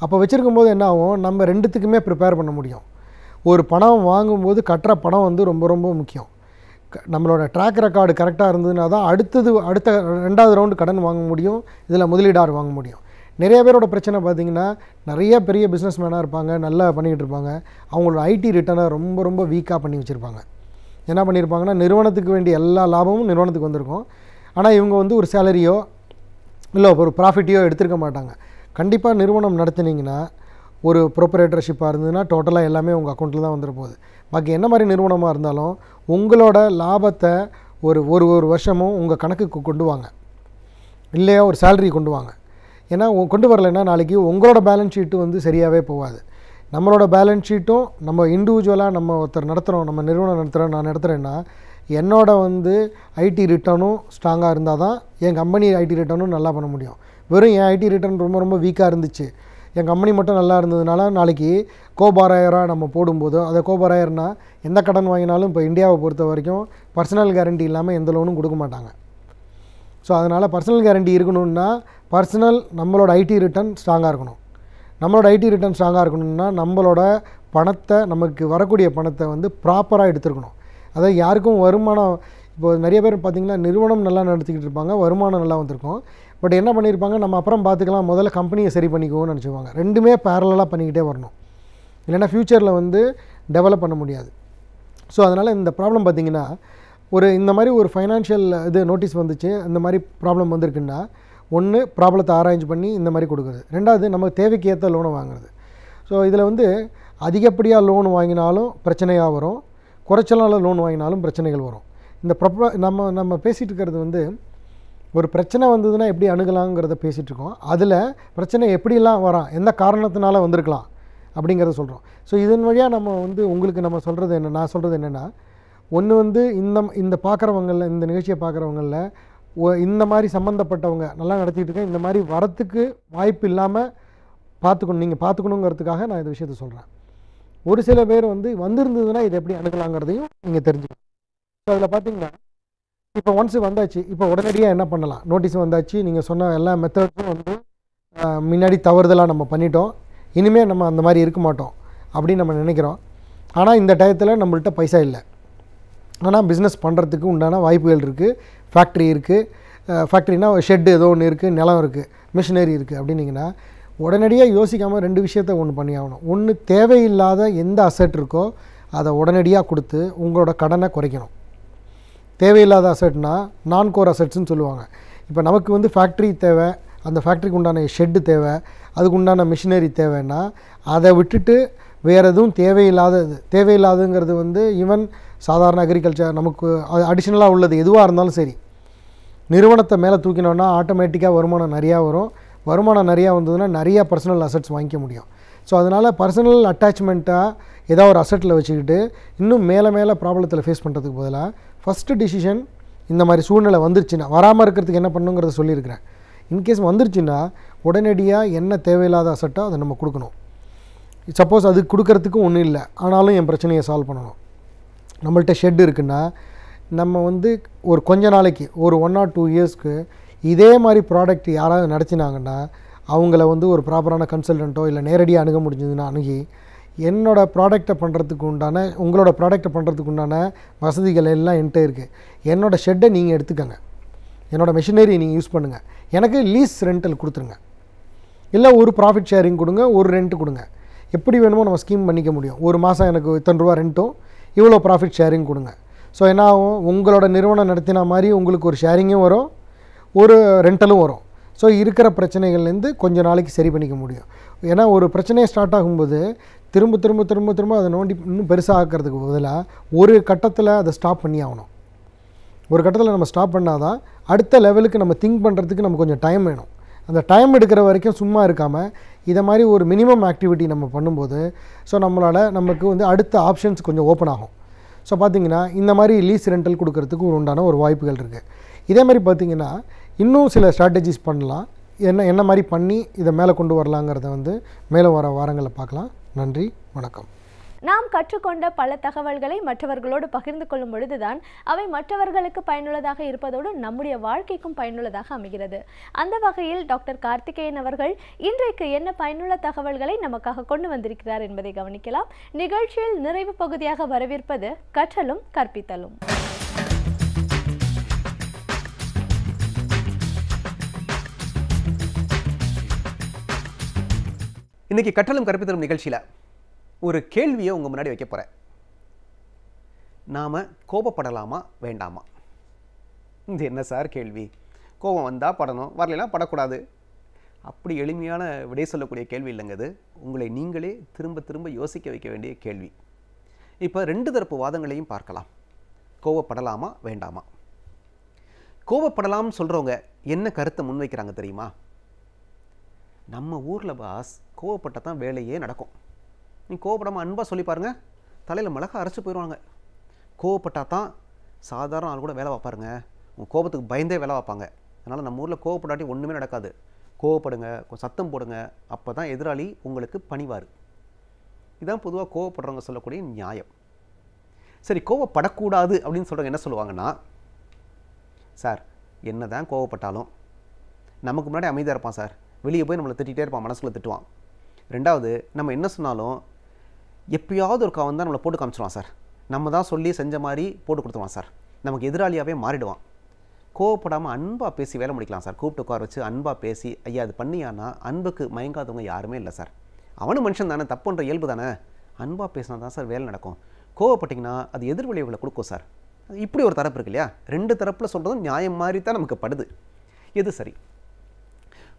அப்போ வச்சுருக்கும்போது என்ன ஆகும், நம்ம ரெண்டுத்துக்குமே ப்ரிப்பேர் பண்ண முடியும். ஒரு பணம் வாங்கும்போது கட்டுற பணம் வந்து ரொம்ப ரொம்ப முக்கியம். நம்மளோட ட்ராக் ரெக்கார்டு கரெக்டாக இருந்ததுன்னா தான் அடுத்த 2வது ரவுண்டு கடன் வாங்க முடியும், இதில் முதலீடார் வாங்க முடியும். நிறைய பேரோட பிரச்சனை பார்த்திங்கன்னா, நிறைய பெரிய பிஸ்னஸ் மேனாக இருப்பாங்க, நல்லா பண்ணிக்கிட்டு இருப்பாங்க, அவங்களோட ஐடி ரிட்டர்னை ரொம்ப ரொம்ப வீக்காக பண்ணி வச்சுருப்பாங்க. என்ன பண்ணியிருப்பாங்கன்னா, நிறுவனத்துக்கு வேண்டிய எல்லா லாபமும் நிறுவனத்துக்கு வந்திருக்கும், ஆனால் இவங்க வந்து ஒரு சேலரியோ இல்லை ஒரு ப்ராஃபிட்டையோ எடுத்துருக்க மாட்டாங்க. கண்டிப்பாக நிறுவனம் நடத்துனீங்கன்னா ஒரு ப்ரொப்ரேட்டர்ஷிப்பாக இருந்ததுன்னா டோட்டலாக எல்லாமே உங்கள் அக்கௌண்ட்டில் தான் வந்துட போகுது. பாக்கி என்ன மாதிரி நிறுவனமாக இருந்தாலும் உங்களோட லாபத்தை ஒரு வருஷமும் உங்கள் கணக்குக்கு கொண்டு வாங்க, இல்லையா ஒரு சேலரி கொண்டு வாங்க. ஏன்னா கொண்டு வரலைன்னா நாளைக்கு உங்களோட பேலன்ஸ் ஷீட்டு வந்து சரியாகவே போகாது. நம்மளோட பேலன்ஸ் ஷீட்டும் நம்ம இண்டிவிஜுவலாக நம்ம ஒருத்தர் நடத்துகிறோம், நம்ம நிறுவனம் நடத்துகிறோம், நான் நடத்துகிறேன்னா என்னோட வந்து ஐடி ரிட்டர்னும் ஸ்ட்ராங்காக இருந்தால் தான் என் கம்பெனி ஐடி ரிட்டர்னும் நல்லா பண்ண முடியும். வெறும் என் ஐடி ரிட்டர்ன் ரொம்ப ரொம்ப வீக்காக இருந்துச்சு, என் கம்பெனி மட்டும் நல்லா இருந்ததுனால நாளைக்கு கோபாராயராக நம்ம போடும்போதோ, அதை கோபாராயர்னா எந்த கடன் வாங்கினாலும் இப்போ இந்தியாவை பொறுத்த வரைக்கும் பர்சனல் கேரண்டி இல்லாமல் எந்த லோனும் கொடுக்க மாட்டாங்க. ஸோ அதனால் பர்சனல் கேரண்டி இருக்கணும்னா நம்மளோட ஐடி ரிட்டர்ன் ஸ்ட்ராங்காக இருக்கணும். நம்மளோட ஐடி ரிட்டர்ன் ஸ்ட்ராங்காக இருக்கணும்னா நம்மளோட பணத்தை, நமக்கு வரக்கூடிய பணத்தை வந்து ப்ராப்பராக எடுத்துருக்கணும். அதாவது யாருக்கும் வருமானம், இப்போ நிறைய பேர் பார்த்திங்கன்னா நிறுவனம் நல்லா நடத்திக்கிட்டு இருப்பாங்க, வருமானம் நல்லா வந்திருக்கும், பட் என்ன பண்ணியிருப்பாங்க, நம்ம அப்புறம் பார்த்துக்கலாம், முதல்ல கம்பெனியை சரி பண்ணிக்குவோம்னு நினச்சிக்குவாங்க. ரெண்டுமே பேரலாக பண்ணிக்கிட்டே வரணும், இல்லைன்னா ஃப்யூச்சரில் வந்து டெவலப் பண்ண முடியாது. ஸோ அதனால் இந்த ப்ராப்ளம் பார்த்திங்கன்னா, இந்த மாதிரி ஒரு ஃபைனான்ஷியல் நோட்டீஸ் வந்துச்சு, இந்த மாதிரி ப்ராப்ளம் வந்திருக்குன்னா, ஒன்று ப்ராப்ளத்தை ஆராய்ச்சி பண்ணி இந்த மாதிரி கொடுக்குறது, ரெண்டாவது நம்ம தேவைக்கு ஏற்ற லோனை வாங்குறது. ஸோ இதில் வந்து அதிகப்படியாக லோன் வாங்கினாலும் பிரச்சனையாக வரும், குறைச்சலான லோன் வாங்கினாலும் பிரச்சனைகள் வரும். இந்த நம்ம பேசிகிட்டு இருக்கிறது வந்து ஒரு பிரச்சனை வந்ததுன்னா எப்படி அணுகலாங்கிறத பேசிகிட்ருக்கோம். அதில் பிரச்சனை எப்படிலாம் வரான், எந்த காரணத்தினால வந்திருக்கலாம் அப்படிங்கிறத சொல்கிறோம். ஸோ இதன் வழியாக நம்ம வந்து உங்களுக்கு நம்ம சொல்கிறது என்ன, நான் சொல்கிறது என்னென்னா, ஒன்று வந்து இந்த பார்க்குறவங்களில், இந்த நிகழ்ச்சியை பார்க்குறவங்களில் இந்த மாதிரி சம்மந்தப்பட்டவங்க நல்லா நடத்திட்டு இருக்கேன், இந்த மாதிரி வரத்துக்கு வாய்ப்பு இல்லாமல் நீங்கள் பார்த்துக்கணுங்கிறதுக்காக நான் இந்த விஷயத்தை சொல்கிறேன். ஒரு சில பேர் வந்து வந்திருந்ததுன்னா இதை எப்படி அணுகலாங்கிறதையும் நீங்கள் தெரிஞ்சுக்கணும். ஸோ அதில் பார்த்தீங்கன்னா, இப்போ ஒன்ஸ் வந்தாச்சு, இப்போ உடனடியாக என்ன பண்ணலாம், நோட்டீஸ் வந்தாச்சு, நீங்கள் சொன்ன எல்லா மெத்தட்ஸும் வந்து முன்னாடி தவறுதலாக நம்ம பண்ணிட்டோம், இனிமேல் நம்ம அந்த மாதிரி இருக்க மாட்டோம் அப்படின்னு நம்ம நினைக்கிறோம். ஆனால் இந்த டயத்தில் நம்மள்ட்ட பைசா இல்லை, ஆனால் பிஸ்னஸ் பண்ணுறதுக்கு உண்டான வாய்ப்புகள் இருக்குது. ஃபேக்ட்ரி இருக்குது, ஃபேக்ட்ரினா ஷெட்டு ஏதோ ஒன்று இருக்குது, நிலம் இருக்குது, மிஷினரி இருக்குது அப்படின்னிங்கன்னா உடனடியாக யோசிக்காமல் 2 விஷயத்தை ஒன்று பண்ணி ஆகணும். ஒன்று, தேவையில்லாத எந்த அசெட் இருக்கோ அதை உடனடியாக கொடுத்து உங்களோட கடனை குறைக்கணும். தேவையில்லாத அசெட்னா நான் கோர் அசெட்ஸ்ன்னு சொல்லுவாங்க. இப்போ நமக்கு வந்து ஃபேக்ட்ரி தேவை, அந்த ஃபேக்ட்ரிக்கு உண்டான ஷெட்டு தேவை, அதுக்கு உண்டான மிஷினரி தேவைன்னா அதை விட்டுட்டு வேறு எதுவும் தேவையில்லாதுங்கிறது வந்து ஈவன் சாதாரண அக்ரிகல்ச்சர் நமக்கு அடிஷ்னலாக உள்ளது எதுவாக இருந்தாலும் சரி, நிறுவனத்தை மேலே தூக்கினோன்னா ஆட்டோமேட்டிக்காக வருமானம் நிறையா வரும். வருமானம் நிறையா வந்ததுன்னா நிறையா பர்சனல் அசெட்ஸ் வாங்கிக்க முடியும். ஸோ அதனால் பர்சனல் அட்டாச்மெண்ட்டாக ஏதாவது ஒரு அசெட்டில் வச்சுக்கிட்டு இன்னும் மேலே ப்ராப்ளத்தில் ஃபேஸ் பண்ணுறதுக்கு பதிலாக ஃபஸ்ட்டு டிசிஷன் இந்த மாதிரி சூழ்நிலை வந்துருச்சுன்னா, வராமல் இருக்கிறதுக்கு என்ன பண்ணுங்கிறத சொல்லியிருக்கிறேன். இன்கேஸ் வந்துருச்சுன்னா உடனடியாக என்ன தேவையில்லாத அசெட்டோ அதை நம்ம கொடுக்கணும். சப்போஸ் அது கொடுக்கறதுக்கும் ஒன்றும் இல்லை, ஆனாலும் என் பிரச்சனையை சால்வ் பண்ணணும். நம்மள்ட்ட ஷெட் இருக்குன்னா நம்ம வந்து ஒரு கொஞ்ச நாளைக்கு ஒரு 1 or 2 இயர்ஸ்க்கு இதே மாதிரி ப்ராடக்ட் யாராவது நடத்தினாங்கன்னா அவங்கள வந்து ஒரு ப்ராப்பரான கன்சல்டண்ட்டோ இல்லை நேரடியாக அணுக முடிஞ்சதுன்னா அணுகி என்னோடய ப்ராடக்டை பண்ணுறதுக்கு உண்டான உங்களோட ப்ராடக்டை பண்ணுறதுக்கு உண்டான வசதிகள் எல்லாம் என்கிட்ட இருக்குது, என்னோடய ஷெட்டை நீங்கள் எடுத்துக்கங்க, என்னோடய மிஷினரி நீங்கள் யூஸ் பண்ணுங்கள், எனக்கு லீஸ் ரெண்டல் கொடுத்துருங்க, இல்லை ஒரு ப்ராஃபிட் ஷேரிங் கொடுங்க, ஒரு ரெண்ட் கொடுங்க, எப்படி வேணுமோ நம்ம ஸ்கீம் பண்ணிக்க முடியும். ஒரு மாதம் எனக்கு இத்தனை ரூபா ரெண்ட்டும் இவ்வளோ ப்ராஃபிட் ஷேரிங் கொடுங்க. ஸோ என்ன ஆகும், உங்களோட நிறுவனம் நடத்தின மாதிரி உங்களுக்கு ஒரு ஷேரிங்கும் வரும், ஒரு ரெண்டலும் வரும். ஸோ இருக்கிற பிரச்சனைகள்லேருந்து கொஞ்சம் நாளைக்கு சரி பண்ணிக்க முடியும். ஏன்னா ஒரு பிரச்சனையை ஸ்டார்ட் ஆகும்போது திரும்ப அதை நோண்டி இன்னும் பெருசாக ஆக்கிறதுக்கு பதிலாக ஒரு கட்டத்தில் அதை ஸ்டாப் பண்ணி ஆகணும். ஒரு கட்டத்தில் நம்ம ஸ்டாப் பண்ணால் தான் அடுத்த லெவலுக்கு நம்ம திங்க் பண்ணுறதுக்கு நமக்கு கொஞ்சம் டைம் வேணும். அந்த டைம் எடுக்கிற வரைக்கும் சும்மா இருக்காமல் இதை மாதிரி ஒரு மினிமம் ஆக்டிவிட்டி நம்ம பண்ணும்போது ஸோ நமக்கு வந்து அடுத்த ஆப்ஷன்ஸ் கொஞ்சம் ஓப்பன் ஆகும். ஸோ பார்த்திங்கன்னா இந்த மாதிரி லீஸ் ரெண்டல் கொடுக்கறதுக்கு உண்டான ஒரு வாய்ப்புகள் இருக்குது. இதே மாதிரி பார்த்திங்கன்னா இன்னும் சில ஸ்ட்ராட்டஜிஸ் பண்ணலாம். என்ன மாதிரி பண்ணி இதை மேலே கொண்டு வரலாங்கிறத வந்து மேலே வர வாரங்களில் பார்க்கலாம். நன்றி, வணக்கம். நாம் கற்றுக்கொண்ட பல தகவல்களை மற்றவர்களோடு பகிர்ந்து கொள்ளும் பொழுதுதான் அவை மற்றவர்களுக்கு பயனுள்ளதாக இருப்பதோடு நம்முடைய வாழ்க்கைக்கும் பயனுள்ளதாக அமைகிறது. அந்த வகையில் டாக்டர் கார்த்திகேயன் அவர்கள் இன்றைக்கு என்ன பயனுள்ள தகவல்களை நமக்காக கொண்டு வந்திருக்கிறார் என்பதை கவனிக்கலாம். நிகழ்ச்சியில் நிறைவு பகுதியாக வரவேற்பது கற்றலும் கற்பித்தலும். இன்றைக்கி கற்றலும் கற்பித்தலும் நிகழ்ச்சியில் ஒரு கேள்வியை உங்கள் முன்னாடி வைக்க போகிறேன். நாம் கோபப்படலாமா வேண்டாமா? இது என்ன சார் கேள்வி? கோபம் வந்தால் படணும், வரலைன்னா படக்கூடாது. அப்படி எளிமையான விடை சொல்லக்கூடிய கேள்வி இல்லைங்க அது. உங்களை நீங்களே திரும்ப யோசிக்க வைக்க வேண்டிய கேள்வி. இப்போ 2 தரப்பு வாதங்களையும் பார்க்கலாம். கோபப்படலாமா வேண்டாமா? கோபப்படலாம்னு சொல்கிறவங்க என்ன கருத்தை முன்வைக்கிறாங்க தெரியுமா? நம்ம ஊரில் பாஸ் கோவப்பட்டால் தான் வேலையே நடக்கும். நீ கோவப்படாமல் அன்பாக சொல்லி பாருங்கள், தலையில் மிளகா அரைச்சி போயிடுவாங்க. கோவப்பட்டால் தான் சாதாரண ஆள் கூட வேலை வைப்பாருங்க. உங்கள் கோபத்துக்கு பயந்தே வேலை வைப்பாங்க. அதனால் நம்ம ஊரில் கோவப்படாட்டி ஒன்றுமே நடக்காது. கோவப்படுங்க, சத்தம் போடுங்க, அப்போ தான் எதிராளி உங்களுக்கு பணிவார். இதுதான் பொதுவாக கோவப்படுறவங்க சொல்லக்கூடிய நியாயம். சரி, கோவப்படக்கூடாது அப்படின்னு சொல்கிறவங்க என்ன சொல்லுவாங்கன்னா, சார் என்ன தான் கோவப்பட்டாலும் நமக்கு முன்னாடி அமைதியாக இருப்பான் சார், வெளியே போய் நம்மளை திட்டிகிட்டே இருப்பான், மனசுக்குள்ளே திட்டுவான். 2வது, நம்ம என்ன சொன்னாலும் எப்பயாவது ஒரு காவன் தான் நம்மளை போட்டு காமிச்சிடுவான் சார். நம்ம தான் சொல்லி செஞ்ச மாதிரி போட்டு கொடுத்துருவான் சார். நமக்கு எதிராளியாகவே மாறிடுவான். கோவப்படாமல் அன்பாக பேசி வேலை முடிக்கலாம் சார். கூப்பிட்டு உட்கார வச்சு அன்பாக பேசி, ஐயா அது பண்ணியானா அன்புக்கு மயங்காதவங்க யாருமே இல்லை சார். அவனும் மனுஷன் தானே, தப்புன்ற இயல்பு தானே, அன்பாக பேசினா தான் சார் வேலை நடக்கும். கோவப்பட்டிங்கன்னா அது எதிர்விளைவுகளை கொடுக்கும் சார். இப்படி ஒரு தரப்பு இருக்கு இல்லையா? 2 தரப்பில் சொல்கிறதும் நியாயம் மாதிரி தான் நமக்கு படுது. எது சரி?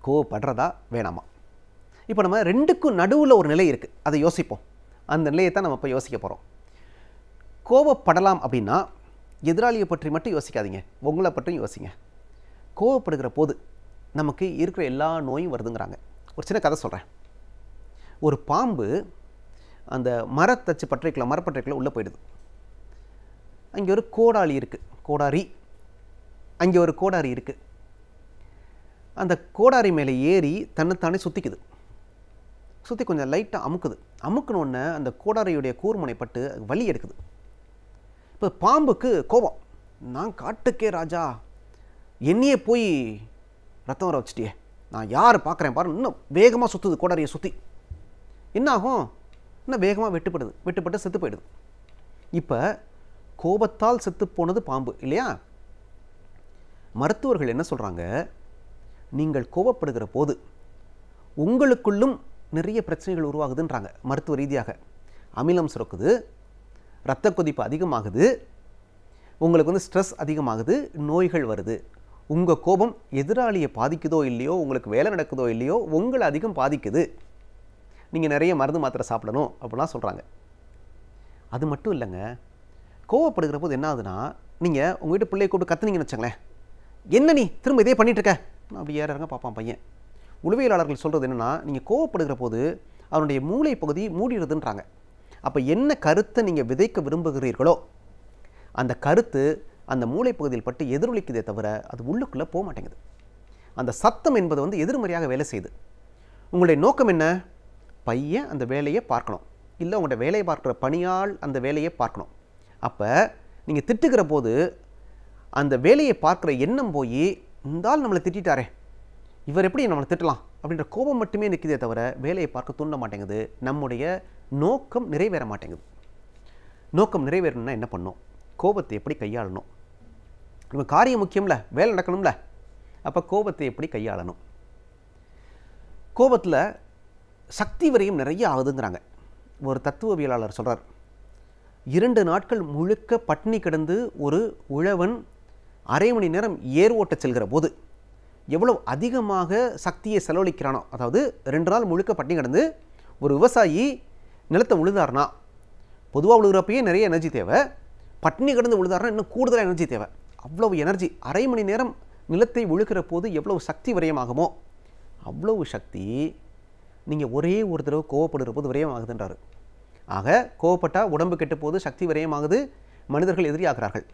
கோவப்படுறதா வேணாமா? இப்போ நம்ம 2க்கும் நடுவில் ஒரு நிலை இருக்குது, அதை யோசிப்போம். அந்த நிலையை தான் நம்ம இப்போ யோசிக்க போகிறோம். கோவப்படலாம் அப்படின்னா எதிராளியை பற்றி மட்டும் யோசிக்காதீங்க, உங்களை பற்றியும் யோசிங்க. கோவப்படுகிற போது நமக்கு இருக்கிற எல்லா நோயும் வருதுங்கிறாங்க. ஒரு சின்ன கதை சொல்கிறேன். ஒரு பாம்பு அந்த மரப்பற்றைக்குள்ள உள்ளே போயிடுது. அங்கே ஒரு கோடாரி இருக்குது. அந்த கோடாரி மேலே ஏறி தன்னைத்தானே சுற்றிக்குது. சுற்றி கொஞ்சம் லைட்டாக அமுக்குனோடனே அந்த கோடாரியுடைய கூர்முனைப்பட்டு வலி எடுக்குது. இப்போ பாம்புக்கு கோபம், நான் காட்டுக்கே ராஜா, என்னையே போய் ரத்தம் வர வச்சுட்டியே, நான் யார் பார்க்குறேன் பாரு, இன்னும் வேகமாக சுற்றுது கோடாரியை சுற்றி. என்னாகும்? இன்னும் வேகமாக வெட்டுப்பட்டு செத்து போயிடுது. இப்போ கோபத்தால் செத்து போனது பாம்பு இல்லையா? மருத்துவர்கள் என்ன சொல்கிறாங்க, நீங்கள் கோபப்படுகிற போது உங்களுக்குள்ளும் நிறைய பிரச்சனைகள் உருவாகுதுன்றாங்க மருத்துவ ரீதியாக. அமிலம் சுரக்குது, இரத்த கொதிப்பு அதிகமாகுது, உங்களுக்கு ஸ்ட்ரெஸ் அதிகமாகுது, நோய்கள் வருது. உங்கள் கோபம் எதிராளியை பாதிக்குதோ இல்லையோ, உங்களுக்கு வேலை நடக்குதோ இல்லையோ, உங்களை அதிகம் பாதிக்குது. நீங்கள் நிறைய மருந்து மாத்திரை சாப்பிடணும் அப்படிலாம் சொல்கிறாங்க. அது மட்டும் இல்லைங்க, கோவப்படுகிற போது என்ன ஆகுதுன்னா, நீங்கள் உங்கள் வீட்டு பிள்ளையை கூப்பிட்டு கத்துனீங்கன்னு வச்சுங்களேன், என்ன நீ திரும்ப இதே பண்ணிகிட்ருக்க, நான் அப்படி ஏறாங்க பார்ப்பான் பையன். உளவியலாளர்கள் சொல்கிறது என்னென்னா, நீங்கள் கோவப்படுகிற போது அவனுடைய மூளை பகுதி மூடிடுதுன்றாங்க. அப்போ என்ன கருத்தை நீங்கள் விதைக்க விரும்புகிறீர்களோ அந்த கருத்து அந்த மூளை பகுதியில் பட்டு எதிரொலிக்குதே தவிர அது உள்ளுக்குள்ளே போக மாட்டேங்குது. அந்த சத்தம் என்பது எதிர்மறையாக வேலை செய்யுது. உங்களுடைய நோக்கம் என்ன? பையன் அந்த வேலையை பார்க்கணும், இல்லை உங்களுடைய வேலையை பார்க்குற பணியால் அந்த வேலையை பார்க்கணும். அப்போ நீங்கள் திட்டுகிற போது அந்த வேலையை பார்க்குற எண்ணம் போய், இந்த ஆள் நம்மளை திட்டாரே, இவர் எப்படி நம்மளை திட்டலாம் அப்படின்ற கோபம் மட்டுமே நிற்குதே தவிர வேலையை பார்க்க தூண்ட மாட்டேங்குது. நம்முடைய நோக்கம் நிறைவேற மாட்டேங்குது. நோக்கம் நிறைவேறணும்னா என்ன பண்ணணும்? கோபத்தை எப்படி கையாளணும்? நம்ம காரியம் முக்கியம்ல, வேலை நடக்கணும்ல. அப்போ கோபத்தை எப்படி கையாளணும்? கோபத்தில் சக்தி வரையும் நிறைய ஆகுதுங்கிறாங்க. ஒரு தத்துவவியலாளர் சொல்கிறார், 2 நாட்கள் முழுக்க பட்டினி கிடந்து ஒரு உழவன் அரை மணி நேரம் ஏர் ஓட்ட செல்கிற போது எவ்வளோ அதிகமாக சக்தியை செலவழிக்கிறானோ, அதாவது 2 நாள் முழுக்க பட்டினி கிடந்து ஒரு விவசாயி நிலத்தை உழுதார்னா, பொதுவாக உழுகிறப்பயே நிறைய எனர்ஜி தேவை, பட்டினி கிடந்து உழுதார்னா இன்னும் கூடுதலாக எனர்ஜி தேவை. அவ்வளவு எனர்ஜி அரை மணி நேரம் நிலத்தை உழுக்கிற போது எவ்வளவு சக்தி விரயமாகுமோ அவ்வளவு சக்தி நீங்கள் ஒரே ஒரு தடவை கோவப்படுகிற போது விரயமாகுதுன்றார். ஆக கோவப்பட்டால் உடம்பு கெட்டு போது, சக்தி விரயமாகுது, மனிதர்கள் எதிரியாகிறார்கள்,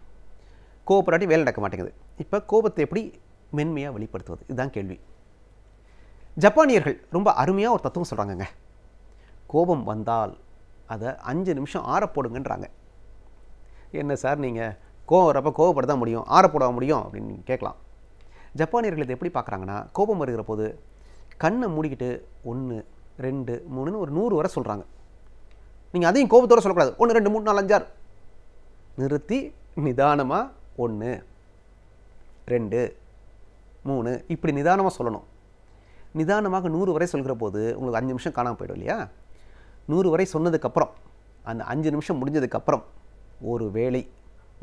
கோவப்படாட்டி வேலை நடக்க மாட்டேங்குது. இப்போ கோபத்தை எப்படி மென்மையாக வெளிப்படுத்துவது, இதுதான் கேள்வி. ஜப்பானியர்கள் ரொம்ப அருமையாக ஒரு தத்துவம் சொல்கிறாங்கங்க. கோபம் வந்தால் அதை 5 நிமிஷம் ஆறப்போடுங்கன்றாங்க. என்ன சார் நீங்கள் கோவம் வரப்போ கோவப்பட தான் முடியும், ஆறப்போட முடியும் அப்படின்னு நீங்கள் கேட்கலாம். ஜப்பானியர்கள் இதை எப்படி பார்க்குறாங்கன்னா, கோபம் வருகிற போது கண்ணை மூடிக்கிட்டு 1 2 3ன்னு ஒரு 100 வரை சொல்கிறாங்க. நீங்கள் அதையும் கோபத்தோடு சொல்லக்கூடாது. 1 2 3 4 5 6 நிறுத்தி நிதானமாக 1 2 3 இப்படி நிதானமாக சொல்லணும். நிதானமாக 100 வரை சொல்கிற போது உங்களுக்கு 5 நிமிஷம் காணாமல் போய்டும் இல்லையா? 100 வரை சொன்னதுக்கப்புறம் அந்த 5 நிமிஷம் முடிஞ்சதுக்கப்புறம் ஒரு வேளை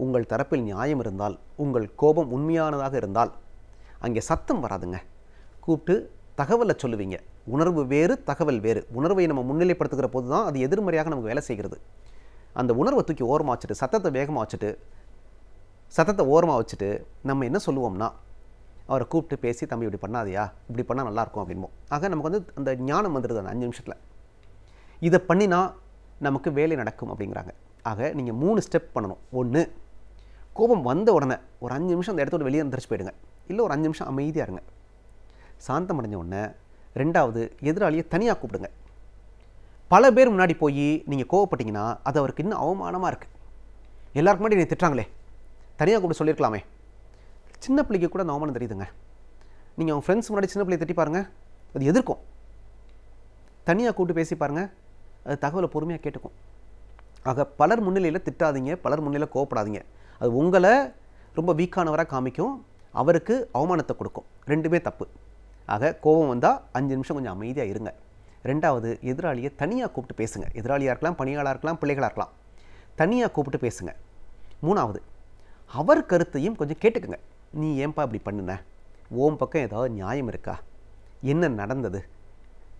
உங்கள் தரப்பில் நியாயம் இருந்தால், உங்கள் கோபம் உண்மையானதாக இருந்தால் அங்கே சத்தம் வராதுங்க. கூப்பிட்டு தகவலை சொல்லுவீங்க. உணர்வு வேறு, தகவல் வேறு. உணர்வை நம்ம முன்னிலைப்படுத்துகிற போது தான் அது எதிர்மறையாக நமக்கு வேலை செய்கிறது. அந்த உணர்வை தூக்கி ஓரமாக வச்சுட்டு, சத்தத்தை வேகமாக வச்சுட்டு, சத்தத்தை ஓரமாக வச்சுட்டு நம்ம என்ன சொல்லுவோம்னா, அவரை கூப்பிட்டு பேசி, தம்பி இப்படி பண்ணாதையா, இப்படி பண்ணால் நல்லாயிருக்கும் அப்படின்போம். ஆக நமக்கு அந்த ஞானம் வந்துடுது அந்த 5 நிமிஷத்தில். இதை பண்ணினா நமக்கு வேலை நடக்கும் அப்படிங்கிறாங்க. ஆக நீங்கள் 3 ஸ்டெப் பண்ணணும். 1, கோபம் வந்த உடனே ஒரு 5 நிமிஷம் அந்த இடத்தோட வெளியே வந்துருச்சு போயிடுங்க. இல்லை ஒரு 5 நிமிஷம் அமைதியாக இருங்க. சாந்தம் அடைஞ்ச உடனே 2வது எதிராளியை தனியாக கூப்பிடுங்க. பல பேர் முன்னாடி போய் நீங்கள் கோவப்பட்டீங்கன்னா அது அவருக்கு இன்னும் அவமானமாக இருக்குது. எல்லாருக்கு முன்னாடி நீ திட்டுறாங்களே, தனியாக கூப்பிட்டு சொல்லியிருக்கலாமே. சின்ன பிள்ளைக்கு கூட அந்த அவமானம் தெரியுதுங்க. நீங்கள் அவங்க ஃப்ரெண்ட்ஸ் முன்னாடி சின்ன பிள்ளையை திட்டி பாருங்கள், அது எதிர்க்கும். தனியாக கூப்பிட்டு பேசி பாருங்கள், அது தகவலை பொறுமையாக கேட்டுக்கும். ஆக பலர் முன்னிலையில் திட்டாதீங்க, பலர் முன்னிலையில் கோவப்படாதீங்க. அது உங்களை ரொம்ப வீக்கானவராக காமிக்கும், அவருக்கு அவமானத்தை கொடுக்கும். 2மே தப்பு. ஆக கோபம் வந்தால் 5 நிமிஷம் கொஞ்சம் அமைதியாக இருங்க. 2வது எதிராளியை தனியாக கூப்பிட்டு பேசுங்க. எதிராளியாக இருக்கலாம், பணியாளராக இருக்கலாம், பிள்ளைகளாக இருக்கலாம். தனியாக கூப்பிட்டு பேசுங்க. 3வது அவர் கருத்தையும் கொஞ்சம் கேட்டுக்குங்க. நீ ஏன்பா இப்படி பண்ணுன, ஓம் பக்கம் ஏதாவது நியாயம் இருக்கா, என்ன நடந்தது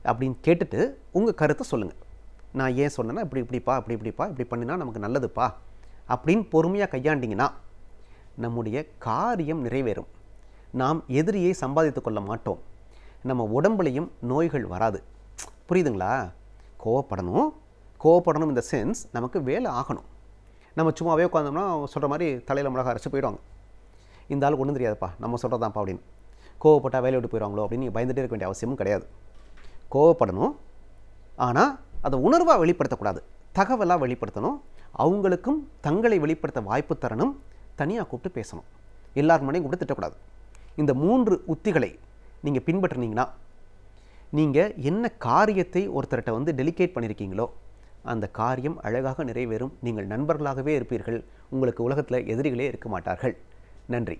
அப்படின்னு கேட்டுட்டு உங்கள் கருத்தை சொல்லுங்கள். நான் ஏன் சொன்னேன்னா இப்படிப்பா இப்படி பண்ணினா நமக்கு நல்லதுப்பா அப்படின்னு பொறுமையாக கையாண்டிங்கன்னா நம்முடைய காரியம் நிறைவேறும். நாம் எதிரியை சம்பாதித்து கொள்ள மாட்டோம். நம்ம உடம்புலையும் நோய்கள் வராது. புரியுதுங்களா? கோவப்படணும் இந்த சென்ஸ் நமக்கு வேலை ஆகணும். நம்ம சும்மாவே உட்காந்தோம்னா சொல்கிற மாதிரி தலையில் மிளகா அரைச்சி போயிடுவாங்க. இந்த ஆளுக்கு ஒன்றும் தெரியாதுப்பா, நம்ம சொல்கிறதாப்பா அப்படின்னு. கோவப்பட்டால் வேலையை விட்டு போயிடுவாங்களோ அப்படின்னு நீங்கள் பயந்துகிட்டே இருக்க வேண்டிய அவசியமும் கிடையாது. கோவப்படணும், ஆனால் அதை உணர்வாக வெளிப்படுத்தக்கூடாது, தகவலாக வெளிப்படுத்தணும். அவங்களுக்கும் தங்களை வெளிப்படுத்த வாய்ப்பு தரணும். தனியாக கூப்பிட்டு பேசணும். எல்லாருக்கு முன்னாடியும் கூப்பிட்டு திட்டக்கூடாது. இந்த 3 உத்திகளை நீங்கள் பின்பற்றினீங்கன்னா, நீங்கள் என்ன காரியத்தை ஒருத்தர்கிட்ட டெலிகேட் பண்ணியிருக்கீங்களோ அந்த காரியம் அழகாக நிறைவேறும். நீங்கள் நண்பர்களாகவே இருப்பீர்கள். உங்களுக்கு உலகத்தில் எதிரிகளே இருக்க மாட்டார்கள். நன்றி.